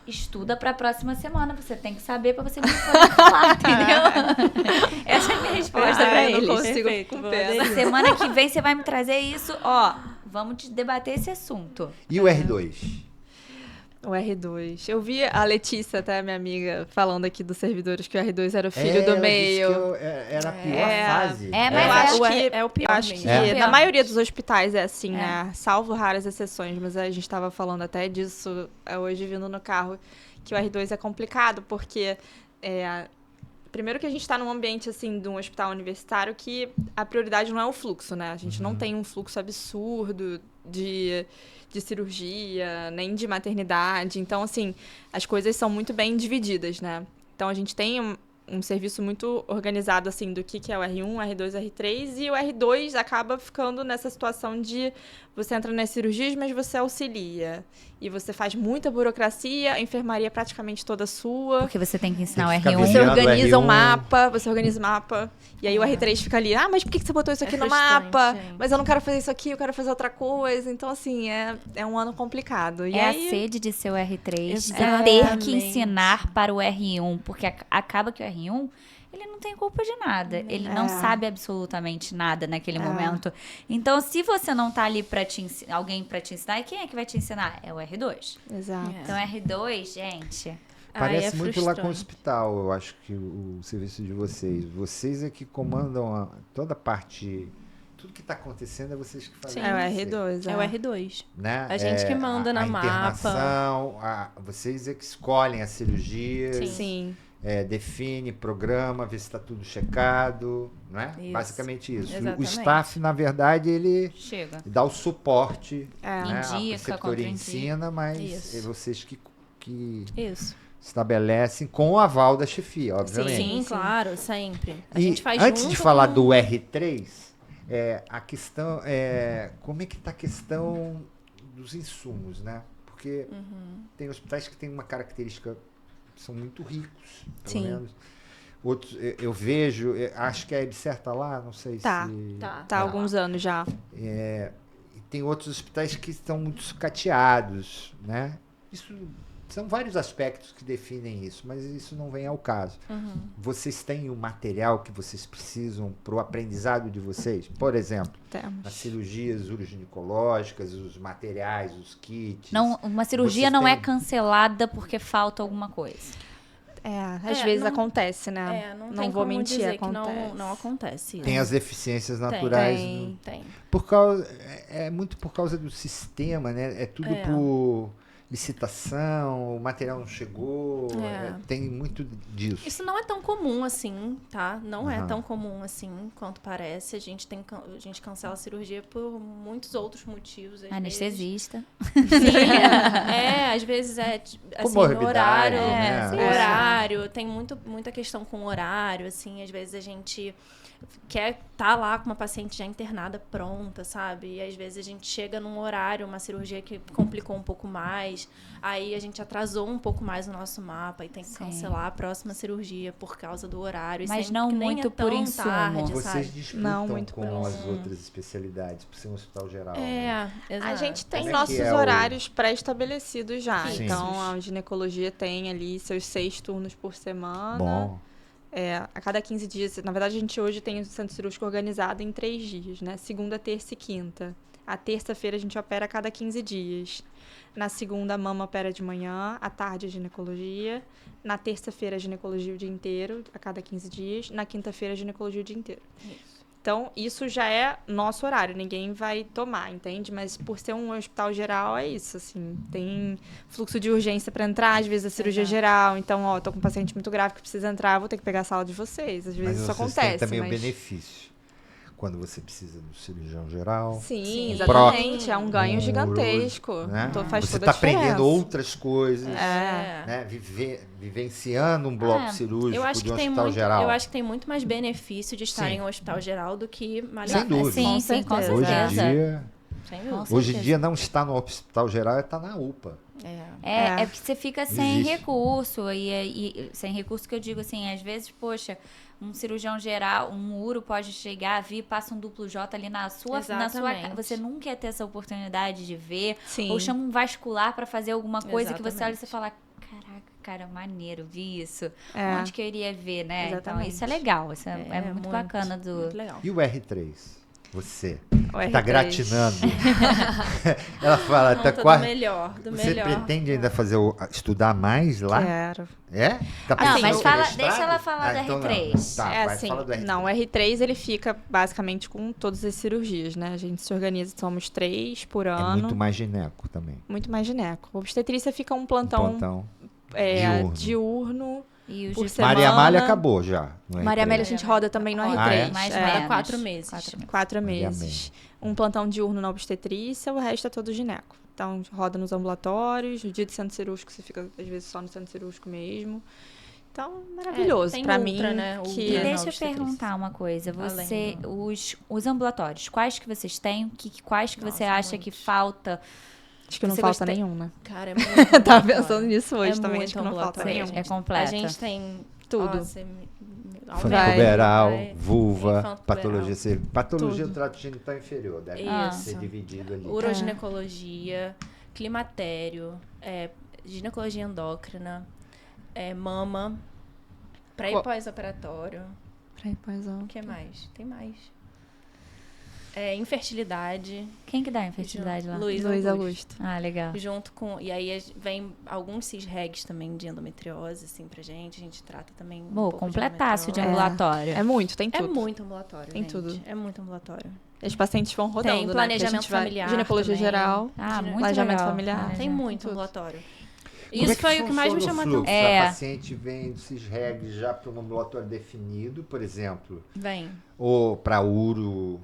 estuda pra próxima semana. Você tem que saber pra você me poder falar, entendeu? Essa é a minha resposta pra eu eles. não consigo Perfeito, com boa pena. delícia. Semana que vem você vai me trazer isso, ó. Vamos te debater esse assunto. E o R2? O R2. Eu vi a Letícia, até minha amiga, falando aqui dos servidores que o R2 era o filho do Ela disse meio. que era a pior fase. É, Eu mas acho é. que é o pior Acho mesmo. que É. na maioria dos hospitais é assim, É. né? Salvo raras exceções, mas a gente estava falando até disso hoje vindo no carro, que o R2 é complicado, porque primeiro que a gente está num ambiente assim de um hospital universitário que a prioridade não é o fluxo, né? A gente não tem um fluxo absurdo de cirurgia, nem de maternidade. Então, assim, as coisas são muito bem divididas, né? Então, a gente tem um serviço muito organizado, assim, do que é o R1, R2, R3, e o R2 acaba ficando nessa situação de você entra nas cirurgias, mas você auxilia. E você faz muita burocracia, a enfermaria é praticamente toda sua. Porque você tem que ensinar Tem que o ficar R1. Você vigiando o organiza um R1. mapa, você organiza o mapa, e aí o R3 fica ali, mas por que você botou isso aqui no frustrante, mapa? gente. Mas eu não quero fazer isso aqui, eu quero fazer outra coisa. Então, assim, é um ano complicado. E É aí, a sede de ser o R3 Exatamente. e ter que ensinar para o R1, porque acaba que o R1 ele não tem culpa de nada, ele não sabe absolutamente nada naquele momento. Então, se você não tá ali para alguém para te ensinar, e quem é que vai te ensinar? É o R2. Exato. Então, R2, gente, Parece Ai, é muito lá com o frustrante. hospital, eu acho que o serviço de vocês. Vocês é que comandam toda a parte. Tudo que está acontecendo é vocês que fazem. É o isso, R2. É o R2. Né? A gente que manda na a mapa. internação, vocês é que escolhem as cirurgias, Sim. define, programa, vê se está tudo checado, não é? Isso. Basicamente isso. O Exatamente. staff, na verdade, ele chega. dá o suporte, É. né? A Indica, preceptoria contraindica. ensina, mas Isso. é vocês que Isso. estabelecem com o aval da chefia, obviamente. Sim, claro, sempre. A E gente faz antes junto de falar com- do R3, a questão como é que está a questão dos insumos, né? Porque tem hospitais que têm uma característica, são muito ricos, pelo Sim. menos. Outros, eu vejo, acho que a EBSER está lá, não sei Tá. se... Tá há alguns anos já. E tem outros hospitais que estão muito sucateados, né? Isso são vários aspectos que definem isso, mas isso não vem ao caso. Vocês têm o material que vocês precisam para o aprendizado de vocês? Por exemplo, nas cirurgias uroginicológicas, os materiais, os kits. Não, uma cirurgia Vocês não é têm- cancelada porque falta alguma coisa. Às vezes acontece, né? Não Não tem vou como mentir, dizer acontece. que não acontece. Tem as deficiências naturais. Tem. Por causa, é muito por causa do sistema, né? É tudo por licitação, o material não chegou, tem muito disso. Isso não é tão comum assim, tá? Não é Aham. tão comum assim quanto parece. A gente cancela a cirurgia por muitos outros motivos. Às Anestesista. vezes. Sim, às vezes assim, Comorbidade, horário, né? horário, tem muita questão com horário, assim, às vezes a gente quer estar lá com uma paciente já internada pronta, sabe? E às vezes a gente chega num horário, uma cirurgia que complicou um pouco mais, aí a gente atrasou um pouco mais o nosso mapa e tem que cancelar a próxima cirurgia por causa do horário. E Mas sempre não que nem muito é tão por insumo. tarde, Vocês sabe? disputam Não, muito com por as outras especialidades, por ser um hospital geral. Exato. A gente tem Como é que nossos é o- horários pré-estabelecidos já. Sim. Então, a ginecologia tem ali seus 6 turnos por semana. Bom, A cada 15 dias. Na verdade, a gente hoje tem o centro cirúrgico organizado em 3 dias, né? Segunda, terça e quinta. A terça-feira a gente opera a cada 15 dias. Na segunda, a mama opera de manhã, à tarde a ginecologia. Na terça-feira, a ginecologia o dia inteiro, a cada 15 dias. Na quinta-feira, a ginecologia o dia inteiro. Então, isso já é nosso horário, ninguém vai tomar, entende? Mas por ser um hospital geral, é isso, assim. Tem fluxo de urgência para entrar, às vezes a cirurgia geral. Então, tô com um paciente muito grave que precisa entrar, vou ter que pegar a sala de vocês. Às vezes mas isso vocês acontece, têm também mas... o benefício. Quando você precisa do cirurgião geral. Sim, Pro- exatamente. É um ganho gigantesco. Né? Faz Você toda a está aprendendo diferença. outras coisas. É. Né? Vivenciando um bloco cirúrgico Eu acho de que um tem hospital muito, geral. eu acho que tem muito mais benefício de estar Sim. em um hospital geral do que Sem dúvida. Sim, com certeza. Hoje em certeza. dia, Sem dúvida. hoje em dia não está no hospital geral, está na UPA. É porque você fica sem Existe. recurso. E sem recurso que eu digo assim, às vezes, poxa, um cirurgião geral, um uro pode chegar, vir, passa um duplo J ali na sua Exatamente. você nunca ia ter essa oportunidade de ver. Sim. Ou chama um vascular pra fazer alguma coisa que você olha e Exatamente. você fala, caraca, cara, maneiro, vi isso. É. Onde que eu iria ver, né? Exatamente. Então isso é legal, isso é muito muito bacana do... Muito legal. E o R3? Você O está R3. gratinando. Ela fala, Conta tá do quase. melhor, do Você melhor. pretende ainda fazer estudar mais lá? Quero. É? Tá Não, pensando mas no fala, mestrado? deixa ela falar do então não. R3. Tá, É vai, assim, fala do R3. não, o R3 ele fica basicamente com todas as cirurgias, né? A gente se organiza, somos 3 por É ano. muito mais gineco também. Muito mais gineco. O obstetrícia fica um plantão, Plantão. diurno E os por de- semana. Maria Amália acabou já. no Maria R3. Amélia a gente roda também no R3. Ah, é? mais É, menos. 4 meses. 4 Maria meses. Um plantão diurno na obstetrícia, o resto é todo gineco. Então, roda nos ambulatórios, o dia de centro cirúrgico você fica, às vezes, só no centro cirúrgico mesmo. Então, maravilhoso tem pra ultra, mim. né? Que... Ultra. E na deixa eu obstetrícia. perguntar uma coisa. Você, Além os ambulatórios, quais que vocês têm? Quais que você Nossa, acha que muitos. falta? Acho que não Você falta gosta- nenhum, né? Cara, é muito Tava ambulatório. pensando nisso hoje É também, muito acho que não falta ambulatório. nenhum. É completa. A gente tem Tudo. Infanto-puberal, Vai. vulva, Infanto-puberal. patologia, patologia Tudo. do trato genital inferior. Deve Isso. ser dividido ali. Uroginiecologia, climatério, ginecologia endócrina, mama, pré e pós-operatório. Peraí, paizão. O que mais? Tem mais. Infertilidade. Quem que dá infertilidade lá? Luiz Luiz Augusto. Augusto. Ah, legal. Junto com. E aí vem alguns cis-regs também de endometriose, assim, pra gente. A gente trata também. um Bom, pouco completaço de endometriose. ambulatório. É muito, tem É tudo. muito ambulatório. Tem gente. tudo. É muito ambulatório. Os pacientes vão rodando, Tem né? planejamento Porque a gente vai- familiar Ginecologia também. geral. Ah, muito planejamento legal. familiar. Tem muito tudo. ambulatório. Como Isso é foi o que mais me funciona chamou a o fluxo? atenção. A paciente vem do cisreg já para um ambulatório definido, por exemplo, Vem. ou para uro,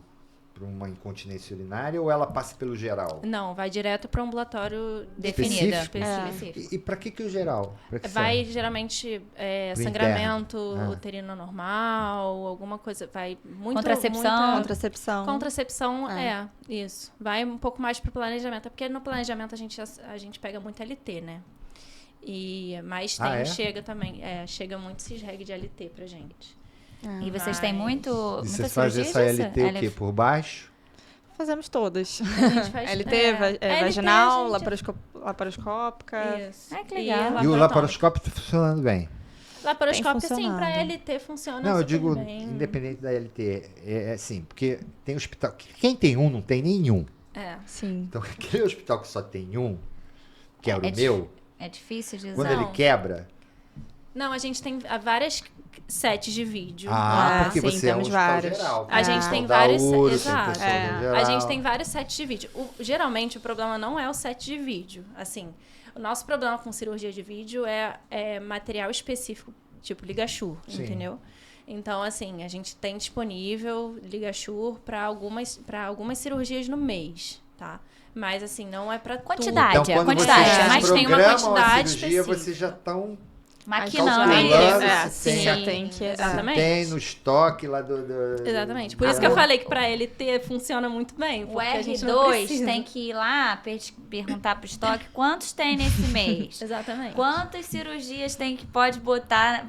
para uma incontinência urinária, ou ela passa pelo geral? Não, vai direto para um ambulatório Definida. específico. E para que o geral? Pra que Vai serve? geralmente Pro sangramento interno. uterino normal, alguma coisa. Vai muito. Contracepção. muita- Contracepção. Contracepção, isso. Vai um pouco mais pro planejamento. É porque no planejamento a gente pega muito LT, né? Mas Ah, é? chega também. Chega muito cisreg de LT pra gente. E vocês têm E muita você faz cirurgia essa disso? LT o quê? Por baixo? Fazemos todas. A gente faz, LT, vaginal, laparoscópica. Isso. Ai, que legal. E o laparoscópio tá funcionando bem. Laparoscópio, Tem assim, pra funcionado. LT funciona Não, eu super digo bem. independente da LT. É assim, porque tem hospital. Quem tem um, não tem nenhum. É. Sim. Então, aquele hospital que só tem um, que era É o meu, É difícil de quando usar. ele quebra. Não, a gente tem várias sets de vídeo. Porque sim, você é um temos hospital vários. geral. A gente tem da vários. URO, Exato. tem pessoal do geral. A gente tem vários sets de vídeo. Geralmente o problema não é o set de vídeo. Assim, o nosso problema com cirurgia de vídeo é material específico, tipo LigaSure, Sim. entendeu? Então, assim, a gente tem disponível LigaSure para algumas cirurgias no mês, tá? Mas, assim, não é para Quantidade. Então, quando quantidade, vocês mas tem uma programam quantidade a cirurgia, específica. vocês já estão Maquinando calculando isso. se tem- já tem que... Exatamente. tem no estoque lá do Exatamente. Por isso que eu falei que para LT funciona muito bem. O Porque a gente não R2 precisa. tem que ir lá perguntar pro estoque quantos tem nesse mês. Exatamente. Quantas cirurgias tem que pode botar.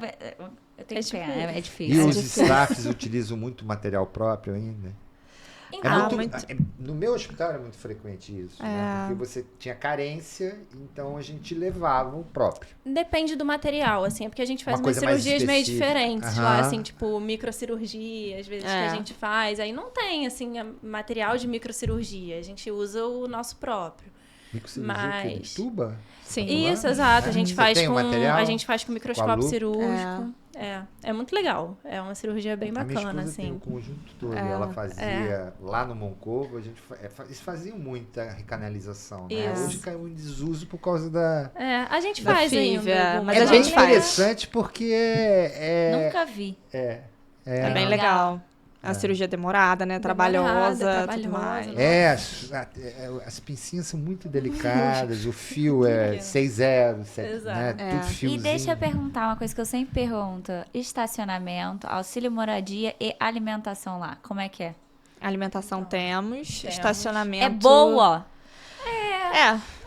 Eu tenho É que pegar, difícil. é E difícil. os staffs utilizam muito material próprio ainda? Então, No meu hospital era muito frequente isso, né? Porque você tinha carência, então a gente levava o próprio. depende do material, assim, é porque a gente faz Uma umas coisa mais cirurgias meio específica. diferentes Aham. lá, assim, tipo microcirurgia, às vezes, que É. a gente faz. Aí não tem, assim, material de microcirurgia, a gente usa o nosso próprio. Microcirurgia que é de Mas- tuba? Sim. Isso, exato. A gente Você faz tem o com material? a gente faz com microscópio lupa? cirúrgico. É muito legal. É uma cirurgia bem A minha bacana, esposa tem o assim. conjunto todo. Ela fazia lá no Moncovo, eles faziam muita recanalização, né? Isso. Hoje caiu em desuso por causa da... A gente Da faz FIV, ainda. mas É a muito gente faz. interessante porque Nunca vi. É bem legal. A cirurgia demorada, né? Demorada, Trabalhosa, tudo trabalhosa. mais. As pincinhas são muito delicadas, o fio é 6-0, Exato. né? Tudo E fiozinho. deixa eu perguntar uma coisa que eu sempre pergunto: estacionamento, auxílio moradia e alimentação lá. Como é que é? Alimentação temos. Estacionamento... É boa.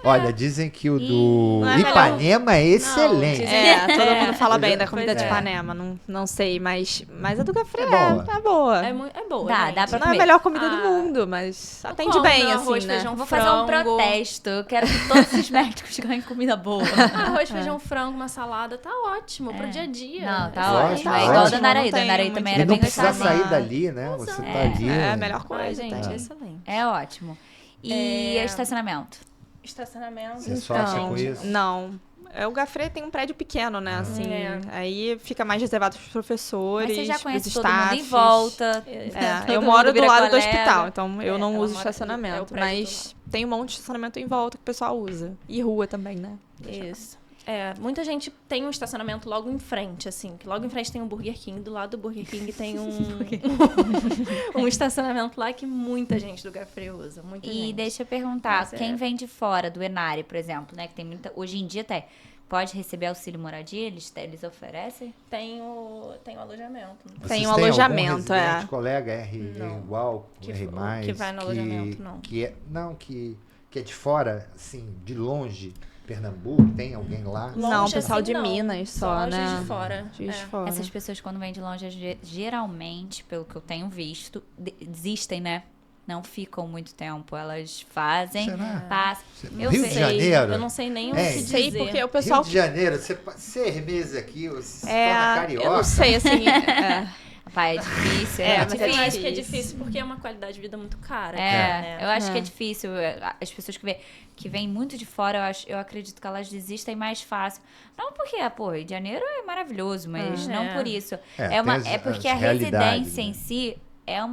Olha, dizem que o do não é melhor- Ipanema é excelente. dizem- todo mundo fala bem da Pois comida de é. Ipanema. Não sei, mas a do Café É boa. é boa. É boa. Dá, gente. dá pra Não é a comer. melhor comida do Ah, mundo, mas atende como, bem, né? assim, Arroz, né? feijão, Vou fazer um frango. protesto. Eu quero que todos os médicos ganhem comida boa. Arroz, feijão, frango, uma salada, tá ótimo pro dia a dia. Não, tá Ótimo, ótimo. tá É igual ótimo. da Naraí. Não Da tem Naraí muito- também E era não bem precisa gostosinho. sair dali, né? Você tá ali. É a melhor Ai, coisa. gente, tem. excelente. É ótimo. E estacionamento? Estacionamento. Você sofre com isso? Não. O Gafre tem um prédio pequeno, né? Assim, É. aí fica mais reservado pros professores, Mas você já pros conhece todo mundo em staffs. volta. É, eu Todo moro mundo do vira lado do colega. hospital, então eu não ela uso mora- é o estacionamento. prédio Mas tem um monte de estacionamento em volta que o pessoal usa. E rua também, né? Isso. Muita gente tem um estacionamento logo em frente, assim. Que logo em frente tem um Burger King. Do lado do Burger King tem um estacionamento lá que muita gente do Gafre usa. Muita E gente. deixa eu perguntar, Mas quem vem de fora do Enare, por exemplo, né? Que tem muita. Hoje em dia até. Pode receber auxílio moradia? Eles oferecem? Tem o alojamento. Vocês Tem têm um algum alojamento, residente, colega R Não. igual, Que- R+, que vai no alojamento, não. Que é de fora, assim, de longe, Pernambuco, tem alguém lá? Não, Longe, pessoal assim, de não. Minas só, Longe né? de fora. Juiz de Fora. Essas pessoas, quando vêm de longe, geralmente, pelo que eu tenho visto, desistem, né? Não ficam muito tempo. Elas fazem, Será? passam. No Eu Rio sei. de Janeiro? Eu não sei nem o É, que Sei dizer. porque o pessoal Rio de Janeiro, ser meses aqui, você se torna eu carioca. não sei, assim. Rapaz, é difícil. É, É, mas muito Eu é acho que é difícil. difícil porque é uma qualidade de vida muito cara. É, eu acho que é É. difícil. As pessoas que vêm muito de fora, eu acredito que elas desistem mais fácil. Não porque, Rio de Janeiro é maravilhoso, mas não por isso. tem Porque as a realidades, residência né? em si é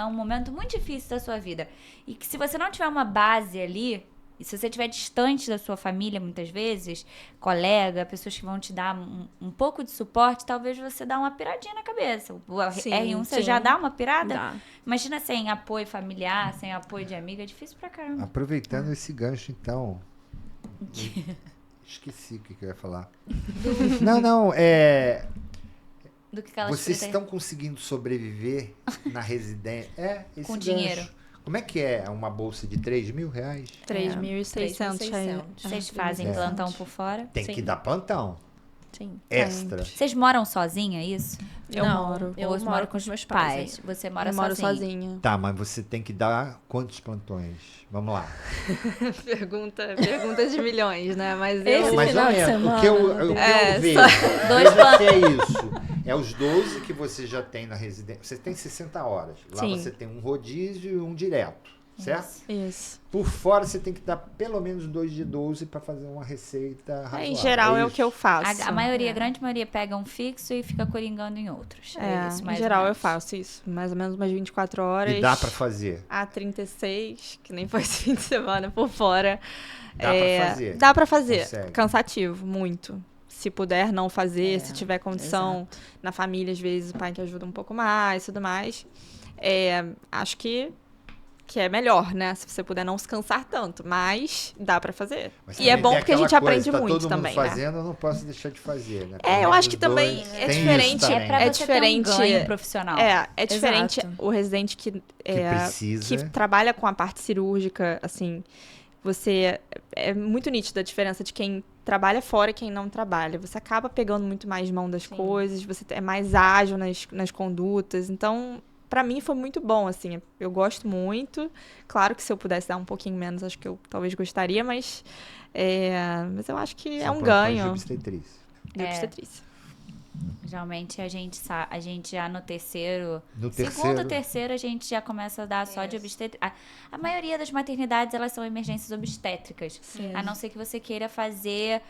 um momento muito difícil da sua vida. E que se você não tiver uma base ali, e se você estiver distante da sua família, muitas vezes, colega, pessoas que vão te dar um pouco de suporte, talvez você dá uma piradinha na cabeça. O Sim, R1 você sim. já dá uma pirada? Dá. Imagina sem apoio familiar, sem apoio de amiga, é difícil pra caramba. Aproveitando esse gancho, então. Esqueci o que eu ia falar. Não, Do que elas vocês pretendem. estão conseguindo sobreviver na residência? Esse Com gancho. dinheiro. Como é que é uma bolsa de R$3.000? 3.600 reais. Vocês fazem É. plantão por fora? Tem Sim. que dar plantão. Sim. extra. Vocês moram sozinha, é isso? Eu moro. Ou Eu você moro mora com os meus pais. Você mora Eu moro sozinha? sozinha. Tá, mas você tem que dar quantos plantões? Vamos lá. Perguntas de milhões, né? Mas Esse eu... Mais final ou de menos. semana, O que eu meu Deus. vejo, Dois veja se é isso. É os 12 que você já tem na residência. Você tem 60 horas. Lá Sim. você tem um rodízio e um direto, certo? Isso. Por fora você tem que dar pelo menos 2 de 12 para fazer uma receita razoável. Em geral é o isso? que eu faço. A maioria, a grande maioria, pega um fixo e fica coringando em outros. É isso, Em mais ou geral eu menos. faço isso. Mais ou menos umas 24 horas. E dá para fazer. A 36, que nem foi esse fim de semana por fora. Dá pra fazer. Dá pra fazer. Consegue. Cansativo, muito. Se puder não fazer, se tiver condição. Na família, às vezes, o pai que ajuda um pouco mais, tudo mais. Acho que é melhor, né? Se você puder não se cansar tanto. Mas dá pra fazer. Mas E é também bom tem porque a gente aquela coisa, aprende tá muito todo mundo também, né? fazendo, eu não posso deixar de fazer, né? Eu acho que Pelo também menos é dois. Tem diferente. isso também. É pra É você diferente. ter um ganho profissional. É diferente Exato. o residente que precisa. que trabalha com a parte cirúrgica, assim, é muito nítida a diferença de quem trabalha fora e quem não trabalha. Você acaba pegando muito mais mão das coisas, você é mais ágil nas condutas. Então, pra mim foi muito bom, assim. Eu gosto muito. Claro que se eu pudesse dar um pouquinho menos, acho que eu talvez gostaria, mas eu acho que é São um plantões de ganho obstetrícia. de obstetrícia. Geralmente a gente já no terceiro, No segundo, terceiro, a gente já começa a dar só de obstetrícia. A maioria das maternidades, elas são emergências obstétricas. Sim. A não ser que você queira fazer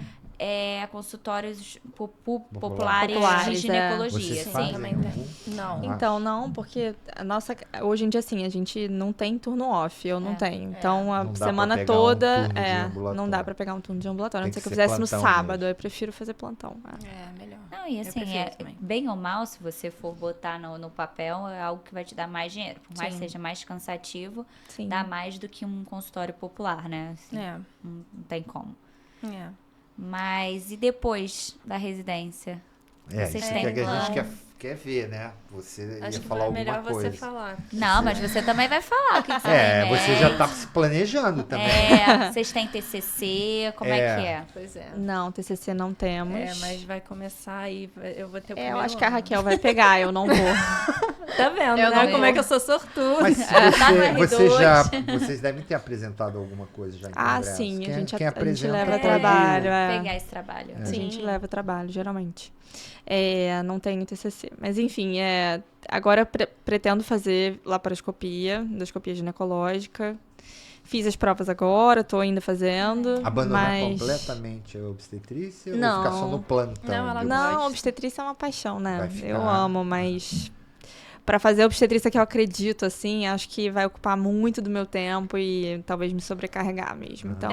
consultórios populares Populares, de ginecologia. Vocês Sim. fazem também tem. algum? Não. Então, não, porque hoje em dia, assim, a gente não tem turno off, eu não tenho. Então, a Não dá pra semana pegar um toda, turno de ambulatório. não dá pra pegar um turno de ambulatório. A Tem não ser que que eu ser fizesse no plantão sábado, mesmo. eu prefiro fazer plantão. Melhor. Não, e Eu assim, prefiro também. bem ou mal, se você for botar no papel, é algo que vai te dar mais dinheiro. Por mais que Sim. seja mais cansativo, Sim. dá mais do que um consultório popular, né? Assim, não tem como. Mas e depois da residência? Vocês Isso têm que a gente plano? quer ver, né? Você Acho ia que falar é alguma melhor coisa. você falar. Não, mas você também vai falar o que você tem, Você já tá se planejando também. Vocês têm TCC, como é que é? Pois é. Não, TCC não temos. Mas vai começar aí, eu vou ter o eu primeiro acho que a ano. Raquel vai pegar, eu não vou. Tá vendo, Eu né? não Como é vou. que eu sou sortuda. Mas se Tá no vocês devem ter apresentado alguma coisa já em congresso. Sim, Quem a gente apresenta leva pode- trabalho. Pegar esse trabalho. A gente leva trabalho, geralmente. Não tenho TCC. Mas, enfim, agora pretendo fazer laparoscopia, endoscopia ginecológica. Fiz as provas agora, tô ainda fazendo. Abandonar mas... completamente a obstetrícia Não. ou ficar só no plantão? Não, ela Não, gosta. obstetrícia é uma paixão, né? Vai ficar- Eu amo, mas pra fazer a obstetrícia que eu acredito, assim, acho que vai ocupar muito do meu tempo e talvez me sobrecarregar mesmo. Então,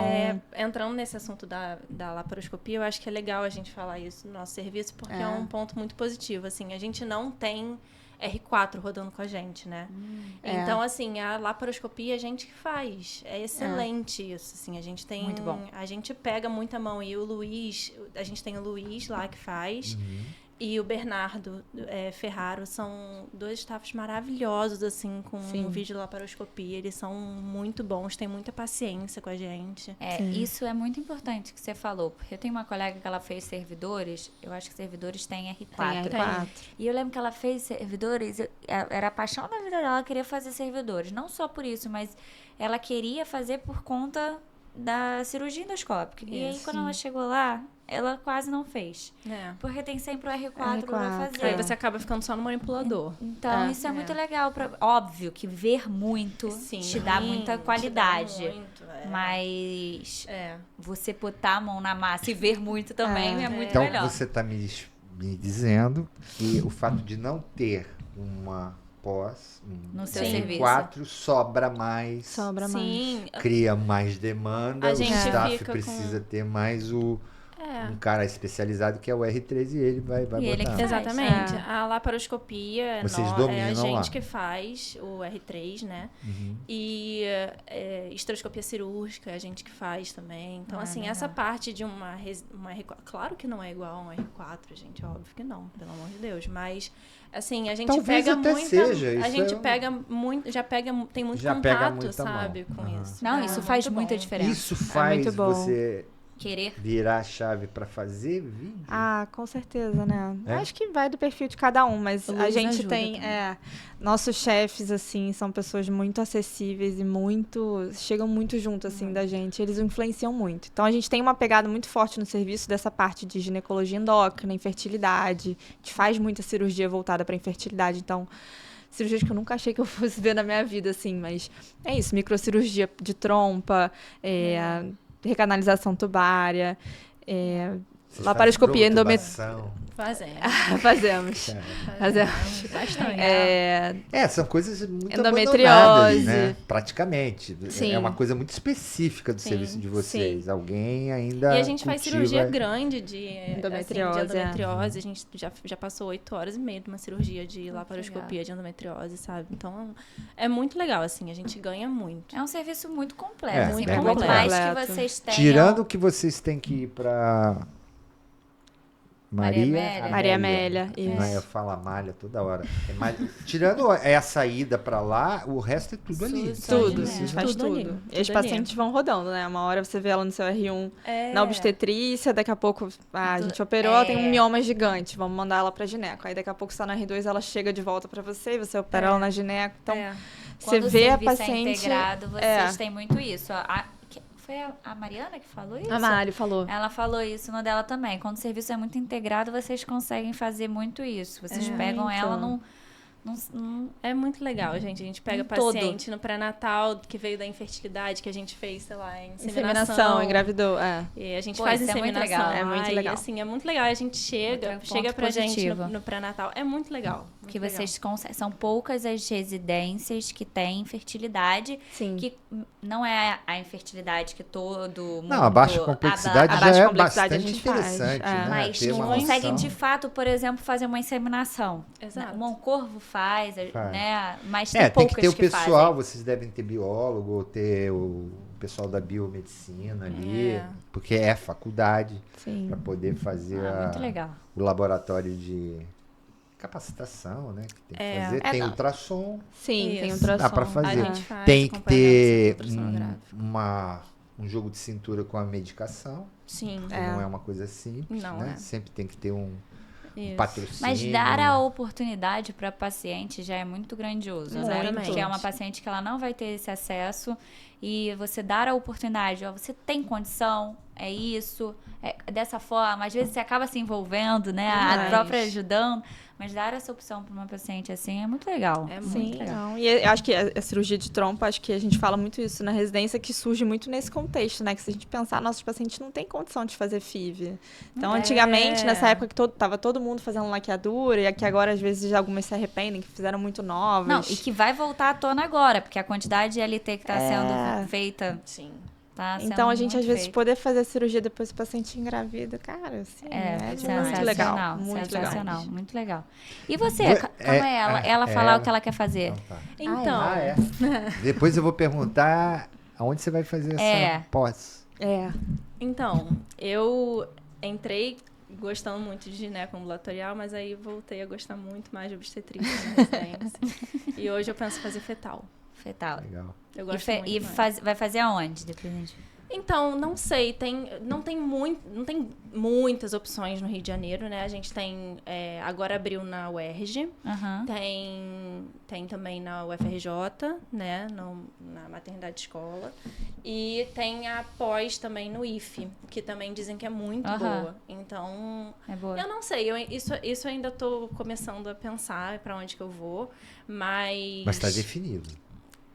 Entrando nesse assunto da laparoscopia, eu acho que é legal a gente falar isso no nosso serviço, porque é um ponto muito positivo. Assim, a gente não tem R4 rodando com a gente, né? Então, assim, a laparoscopia a gente que faz. É excelente isso, assim. A gente tem... Muito bom. A gente pega muita mão. E o Luiz... A gente tem o Luiz lá que faz. E o Bernardo Ferraro são dois staffs maravilhosos, assim, com o vídeo de laparoscopia. Eles são muito bons, têm muita paciência com a gente. Isso é muito importante que você falou, porque eu tenho uma colega que ela fez servidores, eu acho que servidores têm R4. tem R4. E eu lembro que ela fez servidores, era a paixão da vida dela, ela queria fazer servidores. Não só por isso, mas ela queria fazer por conta da cirurgia endoscópica. E aí, quando ela chegou lá, ela quase não fez. Porque tem sempre o R4 pra fazer. Aí você acaba ficando só no manipulador. Então, isso é muito legal. Óbvio que ver muito te dá muita qualidade. Te dá muito, Mas você botar a mão na massa e ver muito também é muito Então, melhor. você está me dizendo que o fato de não ter uma pós No seu em serviço. 4 sobra mais, Sobra mais. Sim, cria mais demanda, A o gente staff fica precisa ter mais um cara especializado que é o R3 e ele vai E ele botar. que faz. exatamente. A laparoscopia Vocês é a dominam gente lá. que faz o R3, né? E histeroscopia cirúrgica é a gente que faz também. Então, assim, essa parte de uma R4... Claro que não é igual a um R4, gente. Óbvio que não, pelo amor de Deus. Mas, assim, a gente Talvez pega até muita... seja, a isso gente é um- pega muito... Tem muito Já pega contato, muita mão. sabe? Com isso. Não, isso faz muito muita bom. diferença. Isso faz muito bom. você querer. virar a chave para fazer vídeo? Ah, com certeza, né? É? Acho que vai do perfil de cada um, mas O a Luiz gente ajuda tem... também. Nossos chefes, assim, são pessoas muito acessíveis e chegam muito junto, assim, da gente. Eles influenciam muito. Então, a gente tem uma pegada muito forte no serviço dessa parte de ginecologia endócrina, infertilidade. A gente faz muita cirurgia voltada para infertilidade, então... Cirurgias que eu nunca achei que eu fosse ver na minha vida, assim, mas é isso, microcirurgia de trompa, recanalização tubária, Vocês laparoscopia, fazem protubação? fazemos. Fazemos. Bastante. São coisas muito Endometriose. abandonadas, né? Praticamente. Sim. É uma coisa muito específica do Sim, serviço de vocês. Alguém ainda E a gente faz cultiva- cirurgia grande de Endometriose, endometriose. A gente já passou 8 horas e meia de uma cirurgia de laparoscopia de endometriose, sabe? Então, é muito legal, assim. A gente ganha muito. É um serviço muito completo. É, assim, bem por completo. mais que vocês tenham... Tirando que vocês têm que ir para Maria Maria Amélia, Não é, isso. eu falo Amália toda hora. Tirando essa ida para lá, o resto é tudo ali. SUS, Tudo, né? faz Tudo ali, tudo. E tudo os ali. pacientes vão rodando, né? Uma hora você vê ela no seu R1 na obstetrícia, daqui a pouco a gente operou, ela tem um mioma gigante, vamos mandar ela pra gineco. Aí daqui a pouco você tá na R2, ela chega de volta pra você e você opera ela na gineco. Então, você Quando vê o a serviço paciente... é integrado, vocês têm muito isso. Foi a Mariana que falou isso? A Mari falou. Ela falou isso no dela também. Quando o serviço é muito integrado, vocês conseguem fazer muito isso. Vocês pegam muito. ela num É muito legal, gente. A gente pega todo. paciente no pré-natal que veio da infertilidade, que a gente fez, sei lá, Inseminação, engravidou, E a gente Pô, faz isso é muito inseminação. legal. É muito E, legal. assim, é muito legal. A gente chega Outro pra ponto gente positivo. no pré-natal. É muito legal. Muito que legal. vocês são poucas as residências que têm infertilidade, Sim. que não é a infertilidade que todo mundo... Não, a baixa complexidade a já baixa é complexidade a bastante gente faz, interessante, né? Mas Ter não uma conseguem, noção. de fato, por exemplo, fazer uma inseminação. Exato. O Moncorvo faz, né? Mas tem Tem poucas que ter o pessoal, fazem. vocês devem ter biólogo, ou ter o pessoal da biomedicina ali, É. porque é faculdade, Sim. para poder fazer Muito legal. o laboratório de capacitação, né? Que tem que fazer. Tem não. ultrassom, Sim, tem Isso. ultrassom. dá para A fazer. gente faz Tem que ter acompanhamento ultrassonográfico. um jogo de cintura com a medicação, Sim. que não é uma coisa simples, Não, né? é. Sempre tem que ter um Isso. patrocínio. Mas dar a oportunidade para a paciente já é muito grandioso, né? Exatamente. Porque é uma paciente que ela não vai ter esse acesso e você dar a oportunidade, ó, você tem condição, é isso, é dessa forma. Às vezes você acaba se envolvendo, né? A Demais. própria ajudando, mas dar essa opção para uma paciente assim é muito legal. É Sim, muito legal. não. E eu acho que a cirurgia de trompa, acho que a gente fala muito isso na residência, que surge muito nesse contexto, né? Que se a gente pensar, nossos pacientes não têm condição de fazer FIV. Então, antigamente, nessa época que tava todo mundo fazendo laqueadura, e aqui agora, às vezes, algumas se arrependem, que fizeram muito novas. Não, e que vai voltar à tona agora, porque a quantidade de LT que está sendo feita Sim. tá sendo Então, a gente, muito às vezes, feita. poder fazer a cirurgia depois do paciente engravida, cara, assim, muito legal. Muito sensacional, legal. muito legal. E você, calma aí, ela falar o que ela quer fazer. Então tá. Então, Ah, é. Depois eu vou perguntar aonde você vai fazer essa pós. então, eu entrei gostando muito de gineco-ambulatorial, mas aí voltei a gostar muito mais de obstetrícia na residência. E hoje eu penso em fazer fetal. Fetal. Legal. Eu gosto muito mais. Vai fazer aonde? Depois a gente... Então, não sei, não tem muitas opções no Rio de Janeiro, né? A gente tem, agora abriu na UERJ, tem também na UFRJ, né? Na maternidade escola, e tem a pós também no IFE, que também dizem que é muito boa. Então, é boa. Eu não sei, isso eu ainda tô começando a pensar para onde que eu vou, mas... Mas está definido.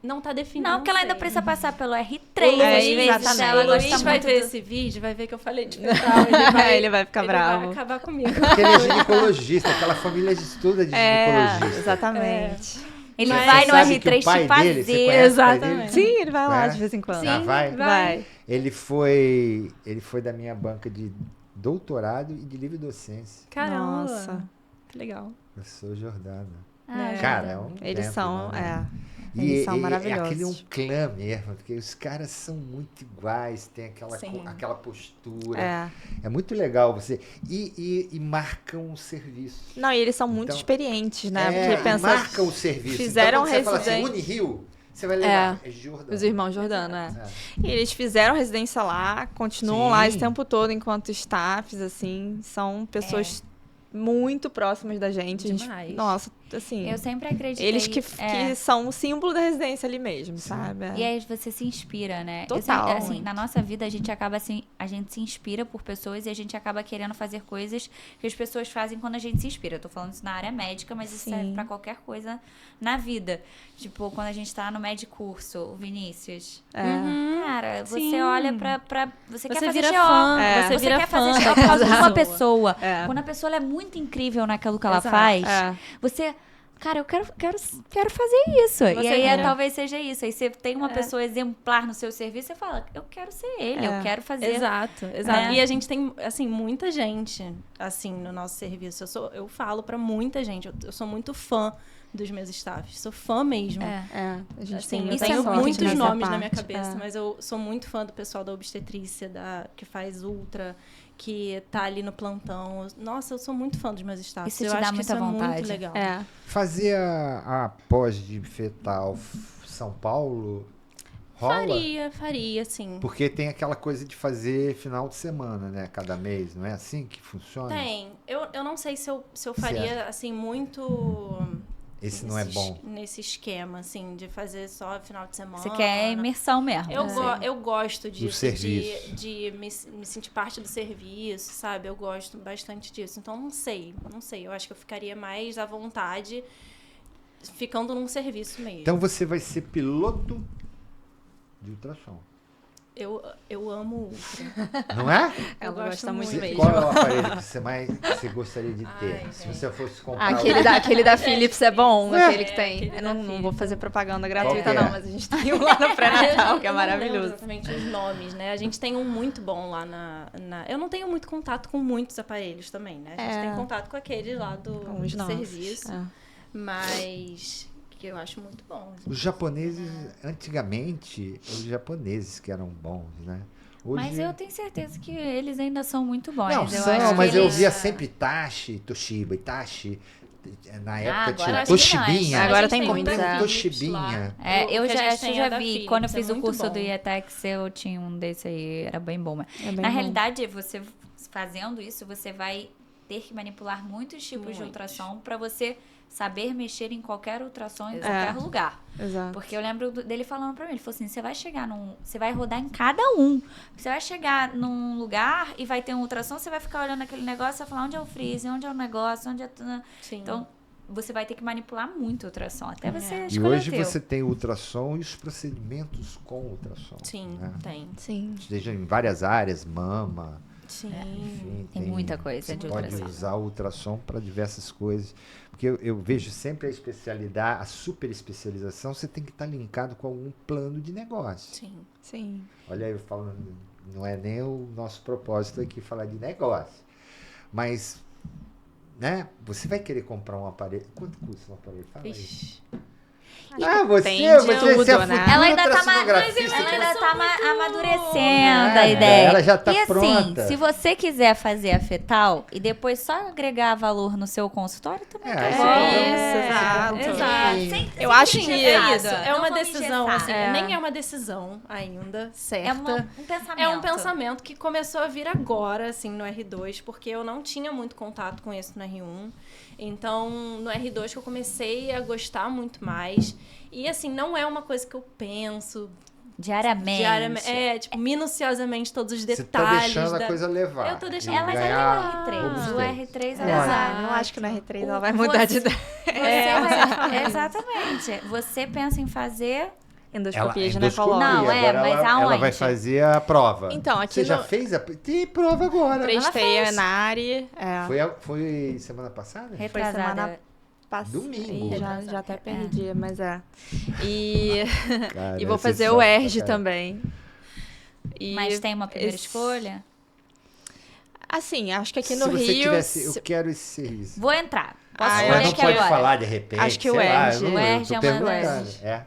Não tá definido. Não, porque ela ainda precisa passar pelo R3. exatamente. Ela O Luiz gosta vai muito ver do... esse vídeo, vai ver que eu falei de fetal. Ele vai ficar bravo. Ele vai acabar comigo. Porque ele é ginecologista, aquela família estuda de ginecologista. Exatamente. Ele Você vai no sabe que R3 o pai te fazer. dele, você conhece o pai Exatamente. dele? Sim, ele vai lá É? de vez em quando. Sim, Ah, vai? Vai. Ele foi da minha banca de doutorado e de livre docência. Caramba. Nossa. Que legal. Professor Jordana. Ah, Cara, é um Eles exemplo, são, né? eles são É maravilhosos. aquele um clã mesmo, porque os caras são muito iguais, tem Sim. aquela postura. É. É muito legal você. E marcam o serviço. Não, e eles são muito Então, experientes, né? Porque pensa, marcam o serviço. fizeram então, quando você fala assim, residência- Unirio, Você vai levar. É Jordano. Os irmãos Jordano, É. E eles fizeram residência lá, continuam Sim. lá esse tempo todo enquanto staffs, assim. São pessoas muito próximas da gente. Demais. Nossa, assim... Eu sempre acreditei. Eles que são o símbolo da residência ali mesmo, sabe? E aí você se inspira, né? Total. Assim, na nossa vida, a gente acaba assim, a gente se inspira por pessoas e a gente acaba querendo fazer coisas que as pessoas fazem quando a gente se inspira. Eu tô falando isso na área médica, mas isso serve pra qualquer coisa na vida. Tipo, quando a gente tá no Medicurso, o Vinícius. Cara, você Sim. olha pra você quer fazer vira GO. fã. Você vira quer fã fazer GO da por causa de uma pessoa. pessoa. Quando a pessoa ela é muito incrível naquilo que ela Exato. faz, você... Cara, eu quero fazer isso. E aí talvez seja isso. Aí você tem uma pessoa exemplar no seu serviço, você fala, eu quero ser ele, eu quero fazer. Exato. E a gente tem, assim, muita gente, assim, no nosso serviço. Eu falo pra muita gente, eu sou muito fã dos meus staffs. Sou fã mesmo. A gente Assim, tem eu muita tenho sorte muitos nessa nomes na parte. minha cabeça, mas eu sou muito fã do pessoal da obstetrícia, que faz ultra, que tá ali no plantão. Nossa, eu sou muito fã dos meus staffs. Isso te eu dá acho que muita isso vontade. é muito legal. Fazer a pós de fetal São Paulo rola? Faria, sim. Porque tem aquela coisa de fazer final de semana, né? Cada mês, não é assim que funciona? Tem. Eu não sei se eu faria, assim, muito... Esse não é bom. Nesse esquema, assim, de fazer só final de semana. Você quer imersão mesmo. Eu gosto disso, serviço. de me sentir parte do serviço, sabe? Eu gosto bastante disso. Então, não sei. Eu acho que eu ficaria mais à vontade ficando num serviço mesmo. Então você vai ser piloto de ultrassom. Eu amo ultra. Não é? Ela gosto gosta muito muito. mesmo. Qual é o aparelho que você gostaria de ter? Ai, Se gente. você fosse comprar Aquele da Philips é bom, aquele que tem. aquele Eu da não vou Philips. fazer propaganda gratuita, Qual que é? não, mas a gente tem um lá no pré-natal, que é Eu não lembro maravilhoso. exatamente os nomes, né? A gente tem um muito bom lá Eu não tenho muito contato com muitos aparelhos também, né? A gente tem contato com aquele lá Com os do nossos. serviço. Mas que eu acho muito bom. Os japoneses, antigamente, os japoneses que eram bons, né? Hoje... Mas eu tenho certeza que eles ainda são muito bons. Não, eu são, acho mas que eu eles... via sempre Itachi, Toshiba, Itachi. Na época agora tinha acho que não, Toshibinha. Agora A gente tem um muitos, da é. Philips lá. Toshibinha. Eu O que a já, gente tem já é da vi. Philips, Quando eu é fiz o muito curso bom. do IETEX, eu tinha um desse aí. Era bem bom. Mas É bem na bom. realidade, você fazendo isso, você vai ter que manipular muitos tipos de Muitos. ultrassom para você saber mexer em qualquer ultrassom em qualquer lugar. Exato. Porque eu lembro dele falando pra mim, ele falou assim, você vai rodar em cada um. Você vai chegar num lugar e vai ter um ultrassom, você vai ficar olhando aquele negócio e vai falar onde é o freeze, onde é o negócio, onde é... Sim. Então, você vai ter que manipular muito o ultrassom, até você E escolher hoje o teu. você tem o ultrassom e os procedimentos com ultrassom. Sim, né? tem. Sim. Seja em várias áreas, mama, Sim. enfim. Tem muita coisa você de pode ultrassom. usar o ultrassom para diversas coisas. Porque eu vejo sempre a especialidade, a super especialização, você tem que estar linkado com algum plano de negócio. Sim. Sim. Olha, eu falando, não é nem o nosso propósito aqui falar de negócio. Mas, né, você vai querer comprar um aparelho. Quanto custa um aparelho? Fala aí. Ixi. Tem de tudo, é a né? futura Ela ainda tá, ultrassonografista. ela ainda tá amadurecendo a É, ideia. ela já tá e assim, pronta. se você quiser fazer a fetal e depois só agregar valor no seu consultório, também É, tá isso bom. é Exato. Sim. Eu acho que É isso. Não É uma vamos decisão, engessar. assim, nem é uma decisão ainda certa. Um pensamento. É um pensamento que começou a vir agora, assim, no R2, porque eu não tinha muito contato com isso no R1. Então, no R2 que eu comecei a gostar muito mais. E, assim, não é uma coisa que eu penso Diariamente. tipo, minuciosamente todos os Você tá detalhes. deixando a coisa levar. Eu tô deixando e Ela já ganhar tem o R3. O combustível. R3 É, ela eu acho que no R3 ela vai mudar de ideia. Exatamente. Você pensa em fazer... Endoscopia endoscopia, ginecológica. Não, agora mas ela aonde? vai fazer a prova. Então, aqui Você já no- fez a... Tem prova agora. Prestei a Enari. Foi semana passada? Foi Retrasada. semana passada. Domingo. Já até perdi, mas é. E, Cara, e vou você fazer o sabe, ERG cara. também. E Mas tem uma primeira esse- escolha? Assim, acho que aqui Se no você Rio... tivesse, eu quero esse serviço. Vou entrar. Posso Ah, eu escolher Mas não aqui pode agora? falar de repente. Acho que o sei lá, ERG. eu não- O eu ERG tô é uma perguntando. das- É.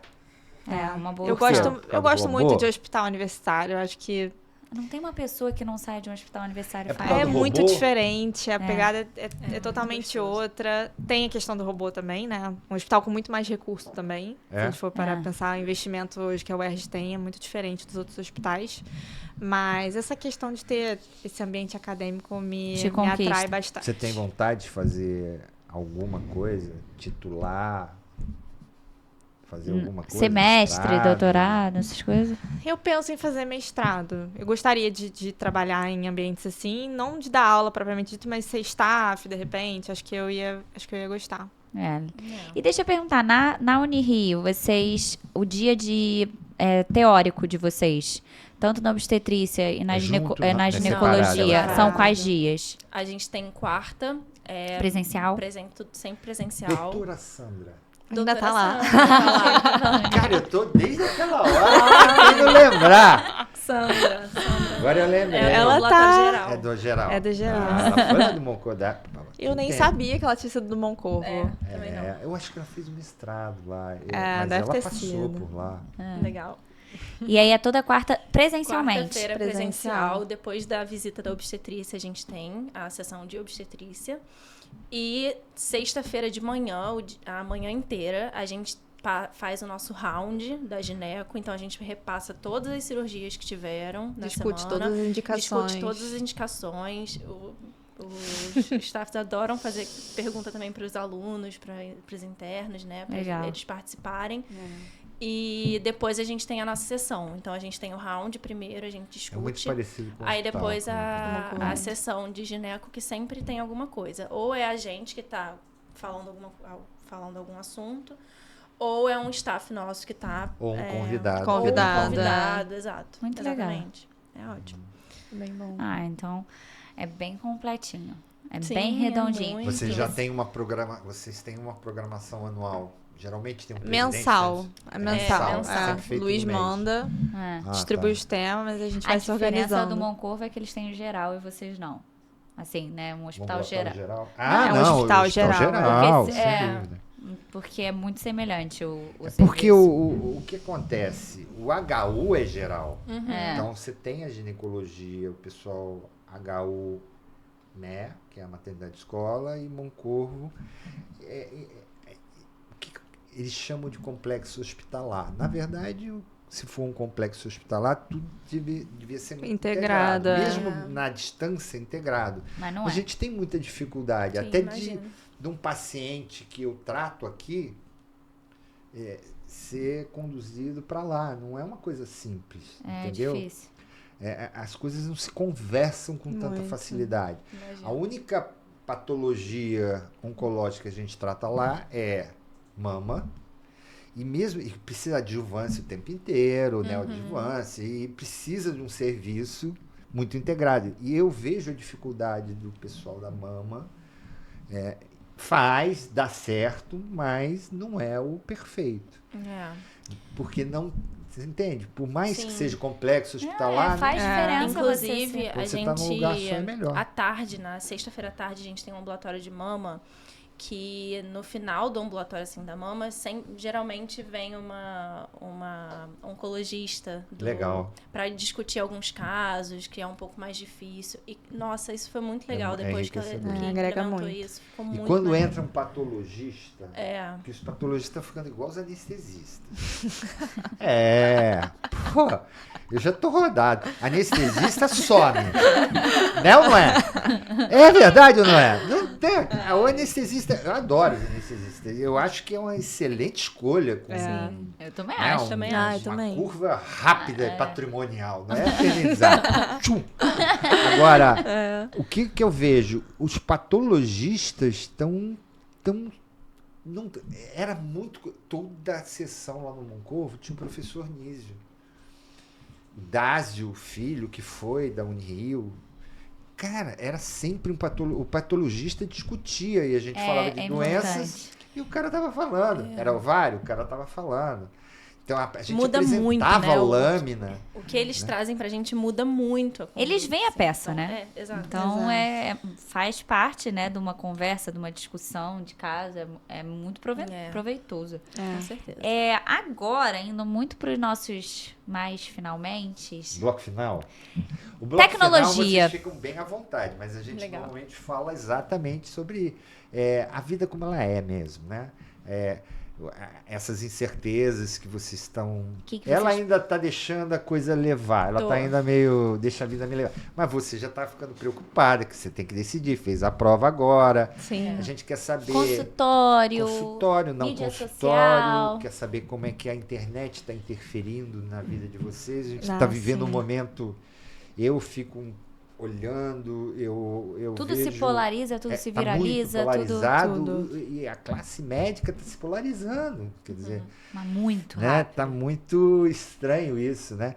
É, uma boa Eu Por quê? gosto, Por causa eu gosto do muito amor? de hospital universitário. Eu acho que Não tem uma pessoa que não sai de um hospital universitário e por faz. causa É do muito robô? diferente, a pegada é totalmente gostoso. outra. Tem a questão do robô também, né? Um hospital com muito mais recurso também. Se a gente for parar pra pensar, o investimento hoje que a UERJ tem é muito diferente dos outros hospitais. Mas essa questão de ter esse ambiente acadêmico me atrai bastante. Você tem vontade de fazer alguma coisa? Titular? Fazer alguma coisa? Semestre, mestrado? doutorado, essas coisas? Eu penso em fazer mestrado. Eu gostaria de trabalhar em ambientes assim, não de dar aula propriamente dito, mas ser staff, de repente. Acho que eu ia gostar. E deixa eu perguntar, na Unirio, vocês, o dia teórico de vocês, tanto na obstetrícia e na, É junto, não? na É ginecologia, separado. são quais dias? A gente tem quarta, Presencial? tudo sempre presencial. Doutora Sandra. Ainda tá lá. Cara, eu tô desde aquela hora tentando lembrar. Sandra. Agora eu lembrei. Ela ambulatório tá- geral. É do geral. É do geral. Ela foi lá do Moncodá. Eu nem Tem. sabia que ela tinha sido do Moncorvo. Também não. Eu acho que ela fez um mestrado lá. É, mas deve ela ter passou sido. por lá. Legal. E aí é toda quarta presencialmente. Quarta-feira Presencial. presencial. Depois da visita da obstetrícia, a gente tem a sessão de obstetrícia. E sexta-feira de manhã, a manhã inteira, a gente faz o nosso round da gineco. Então, a gente repassa todas as cirurgias que tiveram na Discute semana. todas as indicações. Discute todas as indicações. Os staffs adoram fazer pergunta também para os alunos, para os internos, né? Para eles participarem. E depois a gente tem a nossa sessão. Então, a gente tem o round primeiro, a gente discute. É muito parecido com o Aí hospital, depois como a sessão de gineco, que sempre tem alguma coisa. Ou é a gente que tá falando algum assunto, ou é um staff nosso que tá... Ou um convidado. Convidado, exato. Muito Exatamente. É ótimo. Bem bom. Então é bem completinho. É Sim, bem redondinho. muito. Vocês já têm vocês têm uma programação anual. Geralmente tem um Mensal. presidente, É mensal. mensal. Sempre feito Luiz no mês. manda, É. distribui tá. os temas, a gente A vai se diferença organizando. do Moncorvo é que eles têm o geral e vocês não. Assim, né? Um hospital Ambulatório geral. Ah, É um não, hospital geral. Porque sem dúvida. Porque é muito semelhante o Porque serviço. o que acontece? O HU é geral. É. Então você tem a ginecologia, o pessoal HU, né? Que é a maternidade escola, e Moncorvo. O que eles chamam de complexo hospitalar. Na verdade, se for um complexo hospitalar, tudo devia ser Integrado, é. Mesmo na distância, integrado. Mas não A é. gente tem muita dificuldade, Sim, até imagino. de um paciente que eu trato aqui ser conduzido para lá. Não é uma coisa simples, É entendeu? difícil. As coisas não se conversam com tanta Muito. facilidade. Imagino. A única patologia oncológica que a gente trata lá é mama. E mesmo e precisa de adjuvância o tempo inteiro, né? Adjuvância, e precisa de um serviço muito integrado. E eu vejo a dificuldade do pessoal da mama. Dá certo, mas não é o perfeito. É. Porque não. Você entende? Por mais Sim. que seja complexo hospitalar, faz diferença Inclusive, você ser- a Quando você gente, tá num lugar só, é melhor. à tarde, na sexta-feira à tarde, a gente tem um ambulatório de mama, que no final do ambulatório assim, da mama, geralmente vem uma oncologista Legal. para discutir alguns casos, que é um pouco mais difícil. E, nossa, isso foi muito legal É depois que enriquecedor. Agrega levantou muito. isso. Ficou E muito quando legal. entra um patologista, que os patologistas estão ficando igual os anestesistas. Pô, eu já tô rodado. Anestesista some. Né ou não é? É verdade ou não é? Não tem. O anestesista, eu adoro os anestesistas. Eu acho que é uma excelente escolha. Eu também Né, acho. também Ah, uma eu também. curva rápida, patrimonial, não é eternizada. Tchum. Agora, o que eu vejo? Os patologistas estão... Era muito... Toda a sessão lá no Moncorvo tinha um professor Nísio. Dásio, filho, que foi da Unirio. Cara, era sempre o patologista discutia e a gente falava de doenças importante. e o cara tava falando. Era ovário, o cara tava falando. Então, a gente muda muito, apresentava né? lâmina. O que eles trazem pra gente muda muito. Eles veem a peça, então, né? Exato. Então, faz parte, né, de uma conversa, de uma discussão de casa. É muito proveitoso. Com certeza. Agora, indo muito para os nossos mais finalmente. Bloco final? O bloco Tecnologia. final vocês ficam bem à vontade, mas a gente Legal. normalmente fala exatamente sobre a vida como ela é mesmo, né? Essas incertezas que vocês estão... Ela ainda está deixando a coisa levar, ela está ainda meio... Deixa a vida me levar. Mas você já está ficando preocupada, que você tem que decidir, fez a prova agora. Sim. A gente quer saber... Consultório, não mídia consultório. social. Quer saber como é que a internet está interferindo na vida de vocês. A gente Ah, está vivendo um sim. momento... Eu fico olhando, eu Tudo vejo, se polariza, tudo se viraliza, tá muito polarizado, tudo. E a classe médica está se polarizando, quer dizer, Mas muito né? rápido. Tá muito estranho isso, né?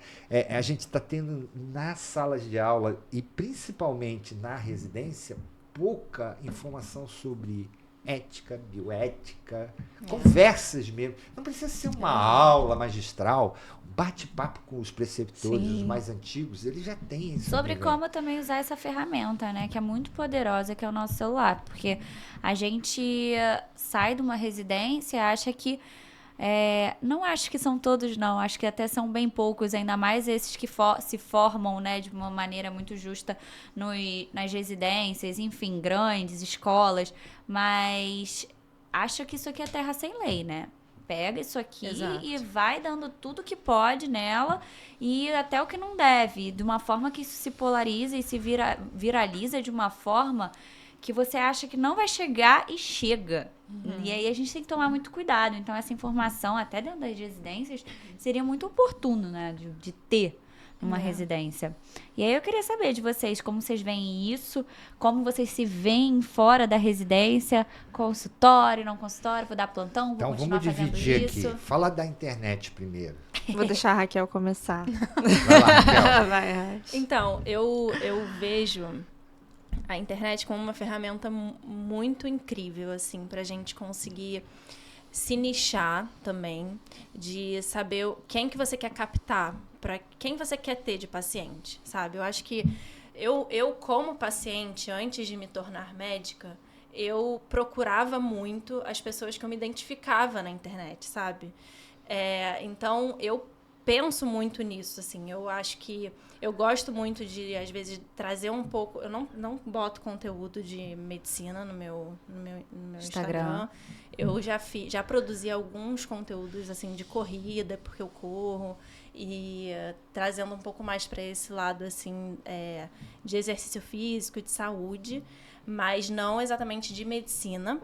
A gente está tendo nas salas de aula e principalmente na residência pouca informação sobre ética, bioética, conversas mesmo. Não precisa ser uma aula magistral, bate-papo com os preceptores, Sim. os mais antigos, eles já têm isso. Sobre como também usar essa ferramenta, né? Que é muito poderosa, que é o nosso celular. Porque a gente sai de uma residência, acha que... não acho que são todos, não. Acho que até são bem poucos, ainda mais esses que se formam, né, de uma maneira muito justa nas residências, enfim, grandes escolas. Mas acho que isso aqui é terra sem lei, né? Pega isso aqui Exato. e vai dando tudo que pode nela e até o que não deve, de uma forma que isso se polariza e se viraliza de uma forma que você acha que não vai chegar e chega. E aí a gente tem que tomar muito cuidado. Então essa informação, até dentro das residências, seria muito oportuno, né, de ter numa residência. E aí eu queria saber de vocês, como vocês veem isso, como vocês se veem fora da residência, consultório, não consultório, vou dar plantão, vou Então continuar vamos fazendo dividir isso. aqui. Fala da internet primeiro. Vou deixar a Raquel começar. Vai lá, Raquel. Vai, Raquel. Então, eu vejo a internet como uma ferramenta muito incrível, assim, pra gente conseguir se nichar também, de saber quem que você quer captar, para quem você quer ter de paciente, sabe? Eu acho que eu como paciente, antes de me tornar médica, eu procurava muito as pessoas que eu me identificava na internet, sabe? Então, eu penso muito nisso, assim. Eu acho que eu gosto muito de, às vezes, trazer um pouco... Eu não boto conteúdo de medicina no meu Instagram. Eu já produzi alguns conteúdos, assim, de corrida, porque eu corro. E trazendo um pouco mais para esse lado, assim, de exercício físico, de saúde. Mas não exatamente de medicina.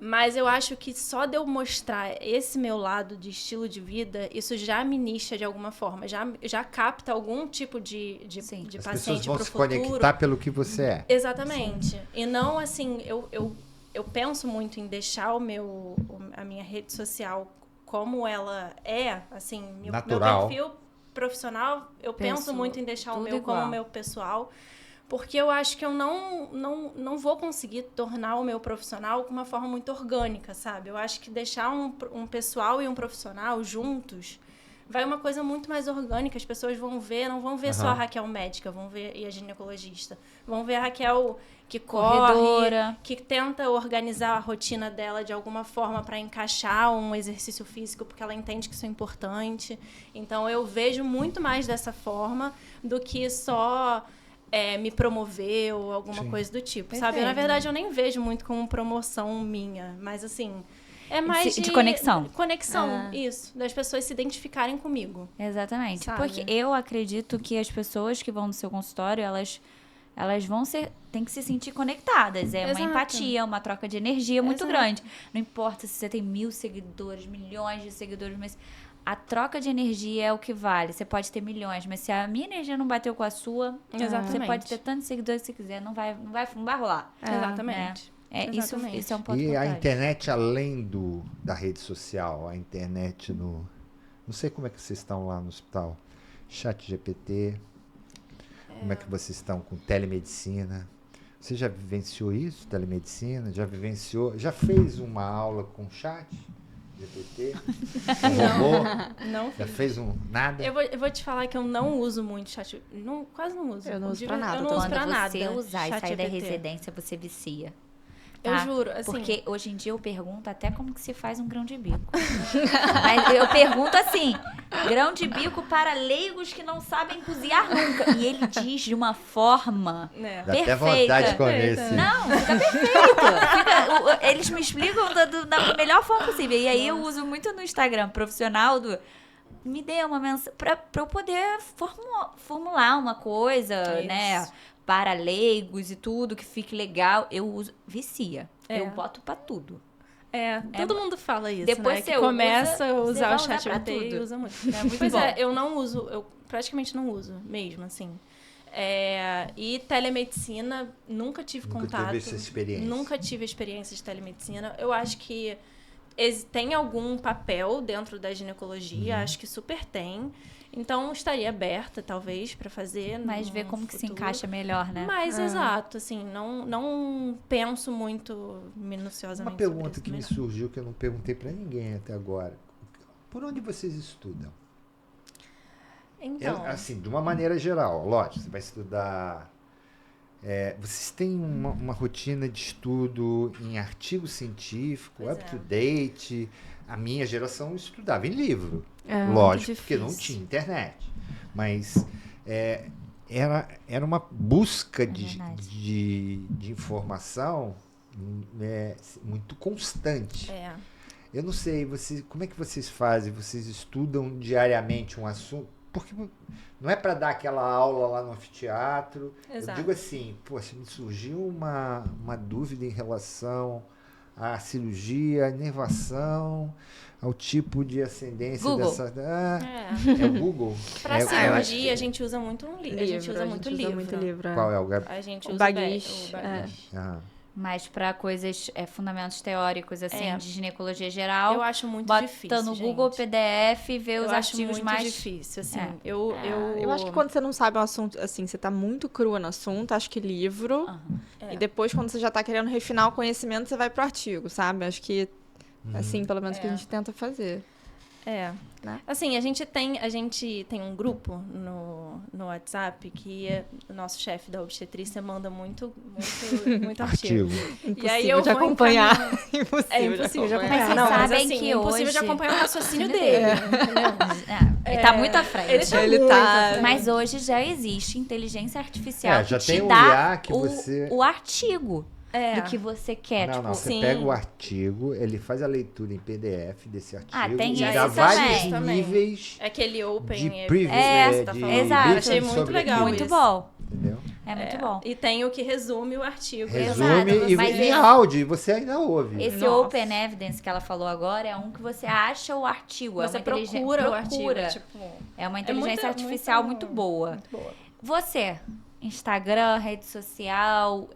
Mas eu acho que só de eu mostrar esse meu lado de estilo de vida, isso já me nicha de alguma forma, já capta algum tipo de As paciente pessoas para vão o se futuro. conectar pelo que você é. Exatamente. E não, assim, eu penso muito em deixar a minha rede social como ela é, assim, meu perfil profissional, eu penso muito em deixar o meu como meu pessoal. Porque eu acho que eu não vou conseguir tornar o meu profissional com uma forma muito orgânica, sabe? Eu acho que deixar um pessoal e um profissional juntos vai uma coisa muito mais orgânica. As pessoas vão ver, não vão ver só a Raquel médica, vão ver e a ginecologista. Vão ver a Raquel que corre, que tenta organizar a rotina dela de alguma forma para encaixar um exercício físico, porque ela entende que isso é importante. Então, eu vejo muito mais dessa forma do que só... me promover ou alguma coisa do tipo, sabe? Na verdade, eu nem vejo muito como promoção minha, mas assim, é mais de conexão. Conexão, isso. Das pessoas se identificarem comigo. Exatamente. Sabe? Porque eu acredito que as pessoas que vão no seu consultório, elas têm que se sentir conectadas. É Exato. uma empatia, uma troca de energia muito Exato. grande. Não importa se você tem 1000 seguidores, milhões de seguidores, mas... A troca de energia é o que vale. Você pode ter milhões, mas se a minha energia não bateu com a sua, Exatamente. você pode ter tantos seguidores que você quiser, não vai rolar. Exatamente. Isso é um ponto E a importante. internet além da rede social, a internet no... Não sei como é que vocês estão lá no hospital. ChatGPT. Como é que vocês estão com telemedicina? Você já vivenciou isso, telemedicina? Já vivenciou? Já fez uma aula com chat? GPT? Um robô? Não Já fiz. fez nada? Eu vou te falar que eu não uso muito chat. Quase não uso. Eu não uso pra nada Eu não também. uso pra Quando nada. você usar e sair da ChatGPT. residência, você vicia. Eu tá? juro, assim. Porque hoje em dia eu pergunto até como que se faz um grão de bico. Mas eu pergunto assim, grão de bico para leigos que não sabem cozinhar nunca. E ele diz de uma forma Né? Dá até perfeita. vontade de comer esse. Não, fica perfeito. Eles me explicam da melhor forma possível. E aí eu uso muito no Instagram profissional me dê uma mensagem pra eu poder formular uma coisa, Isso. né? Para leigos e tudo, que fique legal. Eu uso. Vicia. É. Eu boto pra tudo. Todo mundo fala isso, Depois né? você Que começa a usa, usar você o vai usar pra ChatGPT e tudo. usa muito. É muito Pois bom. eu não uso, eu praticamente não uso mesmo, assim. E telemedicina, nunca tive Nunca contato. teve essa experiência. Nunca tive experiência de telemedicina. Eu acho que tem algum papel dentro da ginecologia, acho que super tem. Então, estaria aberta, talvez, para fazer. Mas no ver como que se futuro. encaixa melhor, né? Mas, exato, assim, não penso muito minuciosamente Uma pergunta sobre que me isso, surgiu que eu não perguntei para ninguém até agora. Por onde vocês estudam? Então, Assim, de uma maneira geral, lógico, você vai estudar. Vocês têm uma rotina de estudo em artigo científico, Pois up-to-date. A minha geração estudava em livro. É, muito Lógico, porque não difícil. tinha internet. Mas era uma busca verdade. de informação muito constante. Eu não sei, como é que vocês fazem? Vocês estudam diariamente um assunto? Porque não é para dar aquela aula lá no anfiteatro. Exato. Eu digo assim, poxa, me surgiu uma dúvida em relação à cirurgia, à inervação, ao tipo de ascendência Google. dessa... é o Google? Pra eu acho que- cirurgia, a gente usa muito livro. A gente usa muito livro. Qual é o... A gente O usa Baguiche, o Baguiche. Ah, Mas pra coisas, fundamentos teóricos, assim, É. de ginecologia geral. Eu acho muito bota difícil, no gente. Google PDF e vê Eu os acho artigos muito mais... difícil, assim. É. Eu acho que quando você não sabe um assunto, assim, você tá muito crua no assunto, acho que livro. É. E depois, quando você já tá querendo refinar o conhecimento, você vai pro artigo, sabe? Acho que, assim, pelo menos que a gente tenta fazer. Né? Assim, a gente tem um grupo no WhatsApp que o nosso chefe da obstetrícia manda muito artigo. Impossível E aí eu de vou acompanhar. É impossível de acompanhar. Mas vocês Não, sabem assim, que impossível hoje- de acompanhar o raciocínio dele. Entendeu? Ele tá muito à frente. Ele tá Ele muito tá- à frente. Mas hoje já existe inteligência artificial já que tem te um dá IA que você... o artigo É. do que você quer. Não, tipo, não, você sim. pega o artigo, ele faz a leitura em PDF desse artigo tem e esse dá vários também. níveis Aquele Open de Evidence preview, É, que você tá falando. exato. briefing Achei muito sobre legal aquilo, muito isso. bom. entendeu? É muito bom. E tem o que resume o artigo. Resume Exato, e mas em esse- áudio, e você ainda ouve. Esse Nossa. Open Evidence que ela falou agora é um que você acha o artigo. Você é uma inteligência- procura o artigo. Tipo, É uma inteligência muito- artificial muito boa. muito boa. Você, Instagram, rede social,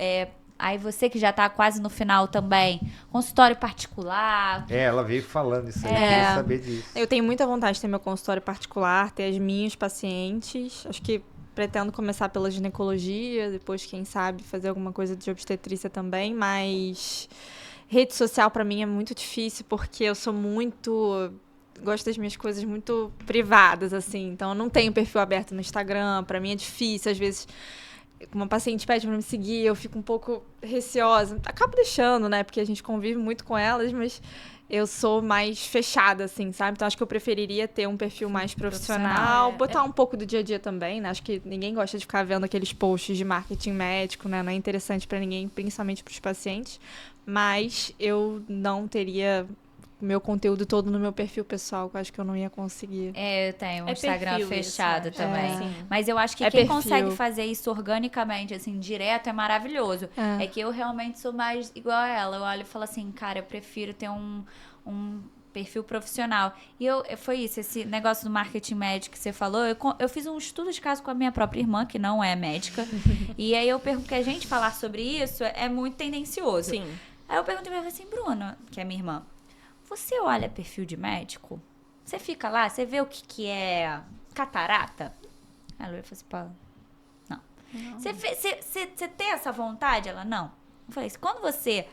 aí você que já tá quase no final também, consultório particular. Ela veio falando isso aí, eu queria saber disso. Eu tenho muita vontade de ter meu consultório particular, ter as minhas pacientes. Acho que pretendo começar pela ginecologia, depois, quem sabe, fazer alguma coisa de obstetrícia também, mas rede social pra mim é muito difícil porque eu sou muito... Gosto das minhas coisas muito privadas, assim. Então, eu não tenho perfil aberto no Instagram. Pra mim é difícil, às vezes... Uma paciente pede pra me seguir, eu fico um pouco receosa. Acabo deixando, né? Porque a gente convive muito com elas, mas eu sou mais fechada, assim, sabe? Então, acho que eu preferiria ter um perfil mais profissional. Botar um pouco do dia a dia também, né? Acho que ninguém gosta de ficar vendo aqueles posts de marketing médico, né? Não é interessante pra ninguém, principalmente pros pacientes. Mas eu não teria meu conteúdo todo no meu perfil pessoal, que eu acho que eu não ia conseguir. Eu tenho um É Instagram perfil isso, fechado acho. também. Sim. Mas eu acho que É quem perfil. consegue fazer isso organicamente, assim, direto, é maravilhoso. É que eu realmente sou mais igual a ela. Eu olho e falo assim, cara, eu prefiro ter um perfil profissional. E foi isso, esse negócio do marketing médico que você falou. Eu fiz um estudo de caso com a minha própria irmã, que não é médica. E aí eu pergunto que a gente falar sobre isso é muito tendencioso. Sim. Aí eu perguntei pra ela assim, Bruna, que é minha irmã, você olha perfil de médico? Você fica lá, você vê o que é catarata? Ela falou assim, pá, não. Você tem essa vontade? Ela, não. Eu falei assim, quando você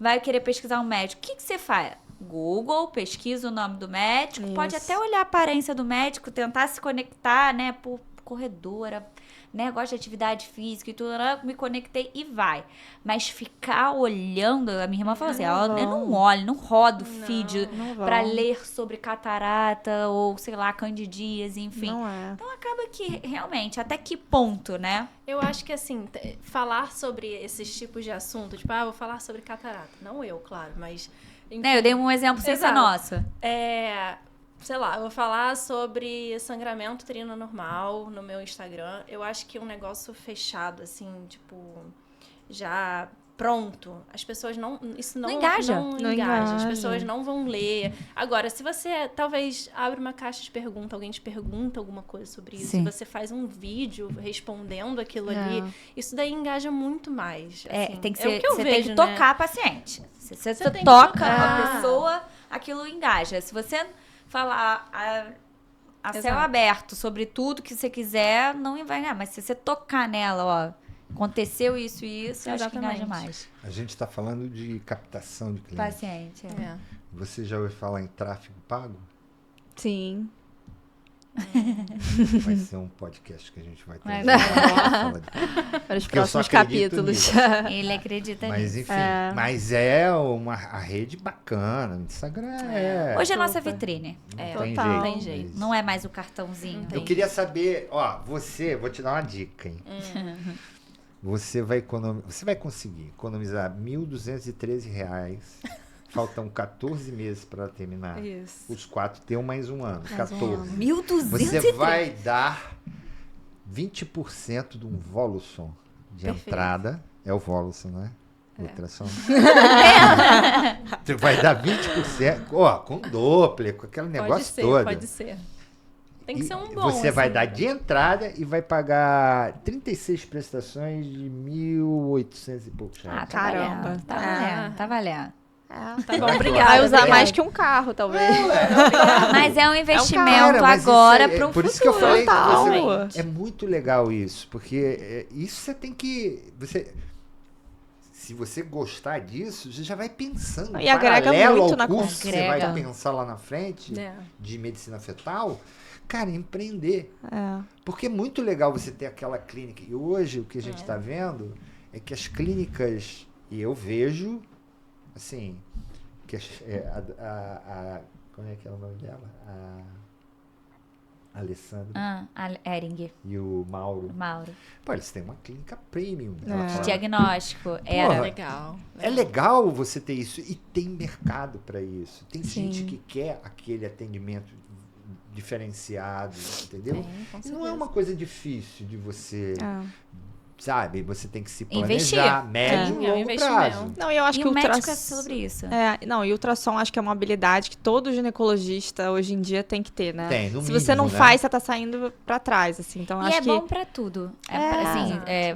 vai querer pesquisar um médico, o que você faz? Google, pesquisa o nome do médico, pode Isso. até olhar a aparência do médico, tentar se conectar, né, por corredora, né, gosto de atividade física e tudo, me conectei e vai. Mas ficar olhando, a minha irmã falou assim, eu não olho, não rodo feed Não vão. pra ler sobre catarata ou, sei lá, candidíase, enfim. Não é. Então acaba que, realmente, até que ponto, né? Eu acho que, assim, falar sobre esses tipos de assunto, tipo, vou falar sobre catarata. Não eu, claro, mas... enfim, Né, eu dei um exemplo sem ser Exato. nosso. Sei lá, eu vou falar sobre sangramento uterino normal no meu Instagram. Eu acho que um negócio fechado, assim, tipo, já pronto. As pessoas não... Isso não engaja. Não Não engaja. As engaja. pessoas não vão ler. Agora, se você talvez abre uma caixa de pergunta, alguém te pergunta alguma coisa sobre isso, Sim. e você faz um vídeo respondendo aquilo ali, isso daí engaja muito mais. Assim. Tem que É ser, o que eu você vejo, tem que né? tocar a paciente. Se você Você tem que toca tocar. a pessoa, aquilo engaja. Se você falar a céu Exato. aberto sobre tudo que você quiser, não vai engajar. Mas se você tocar nela, aconteceu isso e isso, eu acho que engaja Exatamente. mais. A gente está falando de captação de clientes. Paciente. É. Você já ouviu falar em tráfego pago? Sim. Vai ser um podcast que a gente vai ter. Vai. Para os Porque eu só próximos acredito capítulos. Ele acredita Mas nisso. enfim, mas é a rede bacana. O Instagram Hoje é a nossa Super. vitrine. não tem total. jeito. Tem jeito. Não é mais o cartãozinho. Eu queria saber, vou te dar uma dica, hein? Você vai conseguir economizar R$ 1.213. Faltam 14 meses para terminar. Isso. Os 4 tem mais um ano, 14. 1.203. Você vai dar 20% de um Voluson de Perfeito. entrada. É o Voluson, né? Ultrassom. Você vai dar 20%, com Doppler, com aquele negócio todo. Pode ser. Tem que E ser um bom. Você vai assim. dar de entrada e vai pagar 36 prestações de 1.800 e poucos reais. Ah, tá Caramba. valendo. Tá valendo, tá valendo. Tá bom, obrigada. Vai usar obrigada. mais que um carro, talvez. Mas é um investimento Cara, mas agora isso para um por futuro. isso que eu falei Total. com você, é muito legal isso, porque isso você tem que... Se você gostar disso, você já vai pensando E agrega paralelo muito ao na curso que você vai Agrega. pensar lá na frente É. de medicina fetal. Cara, empreender. É. Porque é muito legal você ter aquela clínica. E hoje o que a gente está vendo é que as clínicas, e eu vejo, assim, que como é que é o nome dela? A Alessandra A Ering, e o Mauro. Mauro. Pô, eles têm uma clínica premium. É. Ela fala- Diagnóstico. Era. Legal. É legal você ter isso. E tem mercado para isso. Tem Sim. gente que quer aquele atendimento diferenciado, entendeu? Tem, com E não é certeza. uma coisa difícil de você, sabe? Você tem que se Investir. planejar médio e É um longo investimento. prazo. Não, eu acho E que o médico é ultrassom... sobre isso. Não, e ultrassom acho que é uma habilidade que todo ginecologista hoje em dia tem que ter, né? Tem, no Se mínimo, você não né? faz, você tá saindo pra trás, assim. Então, E acho é que... bom pra tudo.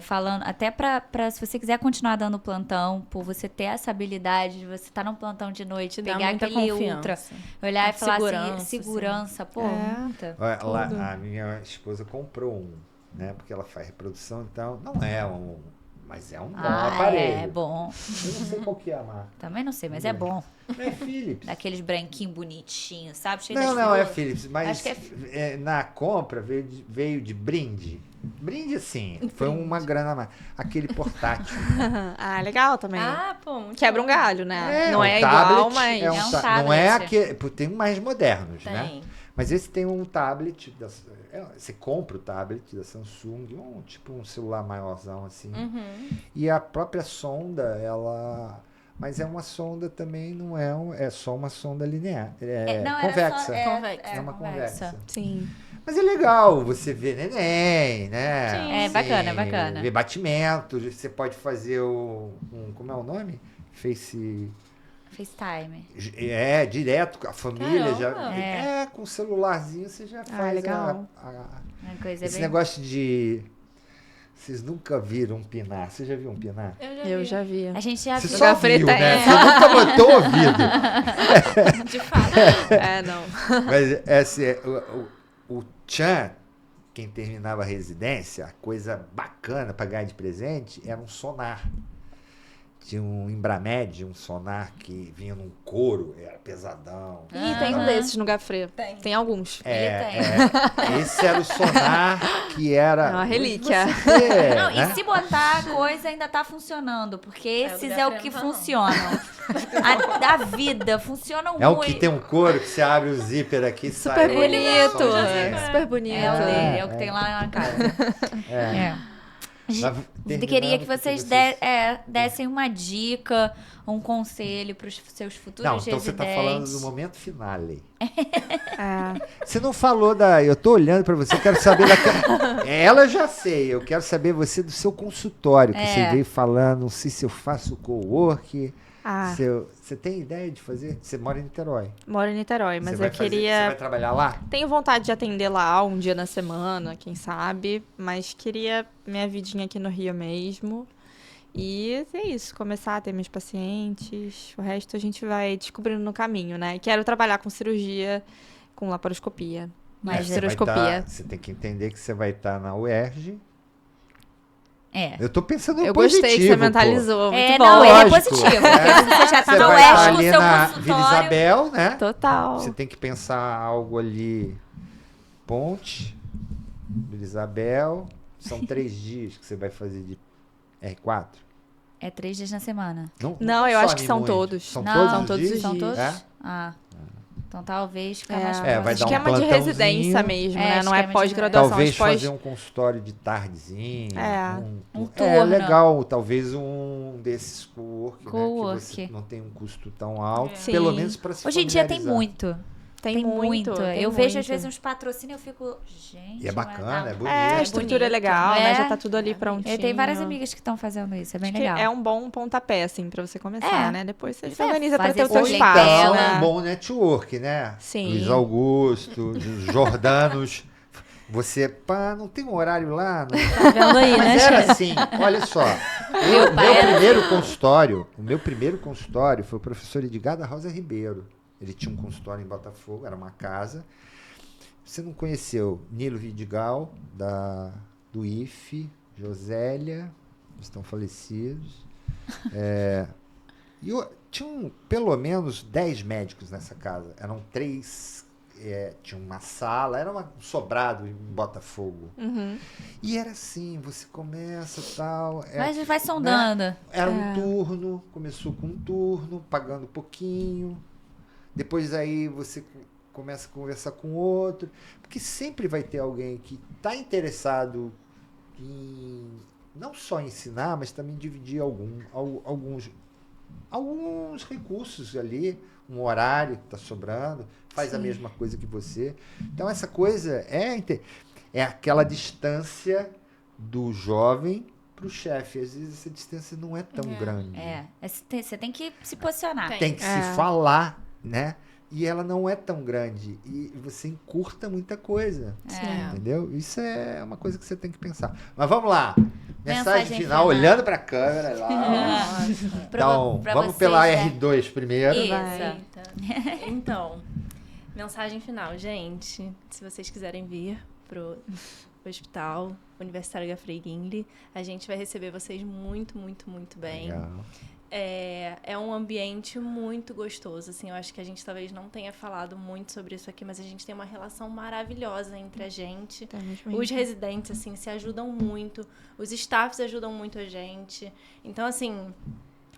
Falando, até pra se você quiser continuar dando plantão, por você ter essa habilidade de você estar num plantão de noite, Te dá pegar muita aquele confiança. ultra, olhar e falar assim, Segurança, segurança, pô, É. muita. Olha, lá, Tudo. a minha esposa comprou um, né? Porque ela faz reprodução, então não é um... Mas é um bom aparelho. É bom. Eu não sei qual que é a marca. Também não sei, mas é bom. Não é Philips. Daqueles branquinhos bonitinhos, sabe? Cheio Não, das não, é flores. Philips, mas Acho que na compra veio de brinde. Brinde, assim, foi uma grana a mais. Aquele portátil. Ah, legal também. Pô, muito Quebra um bom. galho, né? Não um é tablet, igual, mas... É um não é tablet. aquele. Tem mais modernos, né? Tem. Mas esse tem um tablet. Você compra o tablet da Samsung, tipo um celular maiorzão assim. Uhum. E a própria sonda, ela. Mas é uma sonda também, não é só uma sonda linear. É não, era convexa. só- Convexa. É uma conversa. Sim. Mas é legal você ver neném, né? Sim. É bacana, é bacana. Ver batimento, você pode fazer como é o nome? FaceTime. Direto com a família. Caramba. Com o celularzinho você já faz legal. Uma coisa esse bem... negócio de... Vocês nunca viram um pinar? Você já viu um pinar? Eu já vi. A gente já Você viu. só Gafreta viu, né? é. Você nunca botou ouvido. De fato. Não. Mas o Tchan, quem terminava a residência, a coisa bacana para ganhar de presente era um sonar. Tinha um Embramed, um sonar que vinha num couro, era pesadão. Ih, tem um desses no Gafre. Tem alguns. Esse era o sonar que era... É uma relíquia. Não, né? e se botar a coisa ainda tá funcionando, porque esses é o que Gafre não. funcionam. A vida funcionam muito. É o que tem um couro que você abre o zíper aqui e Super sai. bonito. somzinho. Super bonito. É o dele, é o que tem lá na casa. Mas, Queria que vocês dessem uma dica, um conselho para os seus futuros Não, então você residentes. está falando do momento finale. É. Você não falou da... Eu tô olhando para você, eu quero saber daquela... Ela eu já sei, eu quero saber você do seu consultório, que você veio falando, não sei se eu faço co-work... Você tem ideia de fazer? Você mora em Niterói. Moro em Niterói, mas eu Você queria... vai trabalhar lá? Tenho vontade de atender lá um dia na semana, quem sabe. Mas queria minha vidinha aqui no Rio mesmo. E é isso, começar a ter meus pacientes. O resto a gente vai descobrindo no caminho, né? Quero trabalhar com cirurgia, com laparoscopia. Mas ciruroscopia. Você tem que entender que você vai estar na UERJ. Eu tô pensando Eu positivo, gostei que você mentalizou. Muito bom. Não, ele é Lógico, positivo. né? Você já tá Você na vai UERJ estar com o ali seu na consultório. Vila Isabel, né? Total. Você tem que pensar algo ali. Ponte, Vila Isabel. São 3 dias que você vai fazer de R4. É 3 dias na semana. Não, eu acho que some são muito. todos. São Não, todos são os todos os dias? São dias. todos? É? Então talvez fica mais vai próximo. dar um Esquema de plantãozinho. residência mesmo, né? Não é esquema de pós-graduação. Talvez pós... fazer um consultório de tardezinha. Um É turno. legal, talvez um desses co-work, né? Que Co-work. você não tem um custo tão alto, Sim. pelo menos para se Hoje em dia tem familiarizar. muito. Tem muito. tem Eu vejo às muito. vezes uns patrocínios e eu fico, gente... E é bacana, é bonito. A estrutura é legal, bonito, né? é. Já tá tudo ali prontinho. Eu tenho várias amigas que estão fazendo isso, é bem Acho que legal. é um bom pontapé, assim, pra você começar, né? Depois você se É, organiza pra ter o fazer seu esse espaço, legal, né? É um bom network, né? Sim. Luiz Augusto, os Jordanos. Você, não tem um horário lá? Não... Tá vendo aí, né, Mas era chefe? assim, olha só. Meu pai O meu primeiro consultório foi o professor Edgar da Rosa Ribeiro. Ele tinha um consultório em Botafogo, era uma casa. Você não conheceu Nilo Vidigal, do IFE, Josélia, estão falecidos. E tinham pelo menos 10 médicos nessa casa. Eram 3, tinha uma sala, era um sobrado em Botafogo. Uhum. E era assim, você começa tal... Mas vai sondando. Era um turno, começou com um turno, pagando pouquinho. Depois aí você começa a conversar com outro. Porque sempre vai ter alguém que está interessado em não só ensinar, mas também dividir alguns recursos ali, um horário que está sobrando, faz a mesma coisa que você. Então essa coisa é aquela distância do jovem para o chefe. Às vezes essa distância não é tão grande. Você tem que se posicionar. Tem que se falar, né? E ela não é tão grande. E você encurta muita coisa. Entendeu? Isso é uma coisa que você tem que pensar. Mas vamos lá. Mensagem final, olhando para a câmera. Lá. Então, vamos pela R2 primeiro. Isso. Então, mensagem final, gente. Se vocês quiserem vir pro Hospital Universitário Gafre Guinle, a gente vai receber vocês muito, muito, muito bem. Legal. É um ambiente muito gostoso, assim, eu acho que a gente talvez não tenha falado muito sobre isso aqui, mas a gente tem uma relação maravilhosa entre a gente. Os residentes, assim, se ajudam muito, os staffs ajudam muito a gente. Então, assim,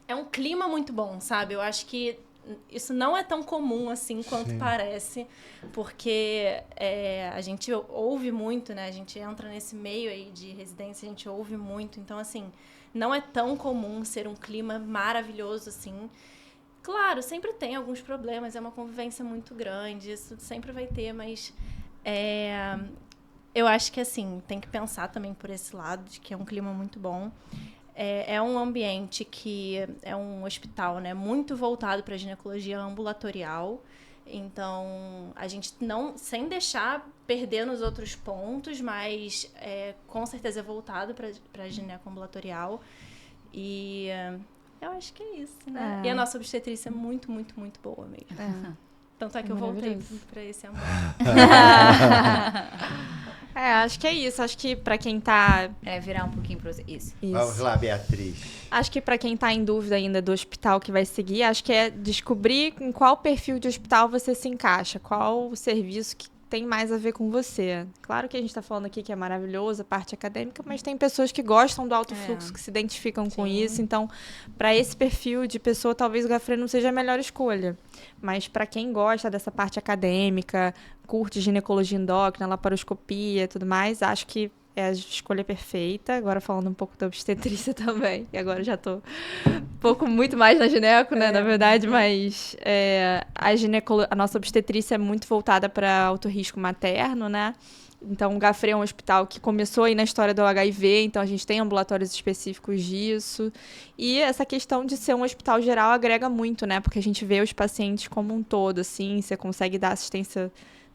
é um clima muito bom, sabe? Eu acho que isso não é tão comum, assim, quanto parece, porque a gente ouve muito, né? A gente entra nesse meio aí de residência, a gente ouve muito, então, assim... Não é tão comum ser um clima maravilhoso, assim. Claro, sempre tem alguns problemas, é uma convivência muito grande, isso sempre vai ter, mas eu acho que, assim, tem que pensar também por esse lado, de que é um clima muito bom. É um ambiente que é um hospital, né, muito voltado para a ginecologia ambulatorial. Então, a gente não, sem deixar perder nos outros pontos, mas com certeza é voltado para a gineco-ambulatorial. E eu acho que é isso, né? E a nossa obstetrícia é muito, muito, muito boa mesmo. Tanto é que eu voltei para esse amor. Acho que é isso. Acho que pra quem tá... virar um pouquinho pra você. Isso. Vamos lá, Beatriz. Acho que pra quem tá em dúvida ainda do hospital que vai seguir, acho que é descobrir em qual perfil de hospital você se encaixa, qual o serviço que tem mais a ver com você. Claro que a gente tá falando aqui que é maravilhoso a parte acadêmica, mas tem pessoas que gostam do alto fluxo, que se identificam com isso. Então, para esse perfil de pessoa, talvez o Gafre não seja a melhor escolha. Mas para quem gosta dessa parte acadêmica, curte ginecologia endócrina, laparoscopia e tudo mais, acho que é a escolha perfeita. Agora falando um pouco da obstetrícia também. E agora já tô um pouco muito mais na gineco, né? Na verdade, mas a nossa obstetrícia é muito voltada para alto risco materno, né? Então, o Gafre é um hospital que começou aí na história do HIV, então a gente tem ambulatórios específicos disso. E essa questão de ser um hospital geral agrega muito, né? Porque a gente vê os pacientes como um todo, assim, você consegue dar assistência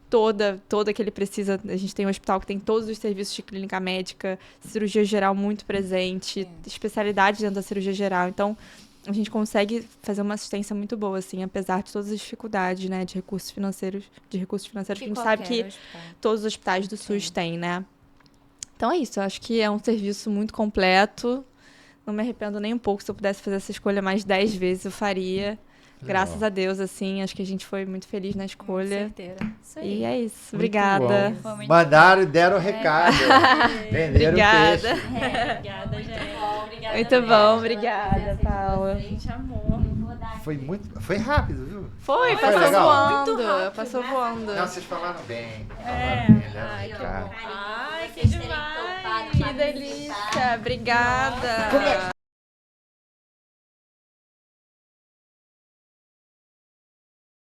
toda que ele precisa. A gente tem um hospital que tem todos os serviços de clínica médica, cirurgia geral muito presente, especialidade dentro da cirurgia geral. Então, a gente consegue fazer uma assistência muito boa, assim, apesar de todas as dificuldades, né, de recursos financeiros que a gente sabe que todos os hospitais do SUS têm, né? Então é isso, eu acho que é um serviço muito completo. Não me arrependo nem um pouco. Se eu pudesse fazer essa escolha mais 10 vezes, eu faria. Graças a Deus, assim, acho que a gente foi muito feliz na escolha. Com certeza. Isso aí. E é isso. Obrigada. Mandaram e deram o recado. Venderam Obrigada. o peixe. Obrigada, gente. Obrigada. Muito bom, obrigada, Paula. Gente, amor. Foi rápido, viu? Foi, Foi passou legal. voando. Muito rápido, Passou voando. Não, vocês falaram bem. Ai, Falaram bem, que bom. Ai, que Vocês terem demais. topado Que delícia. Obrigada.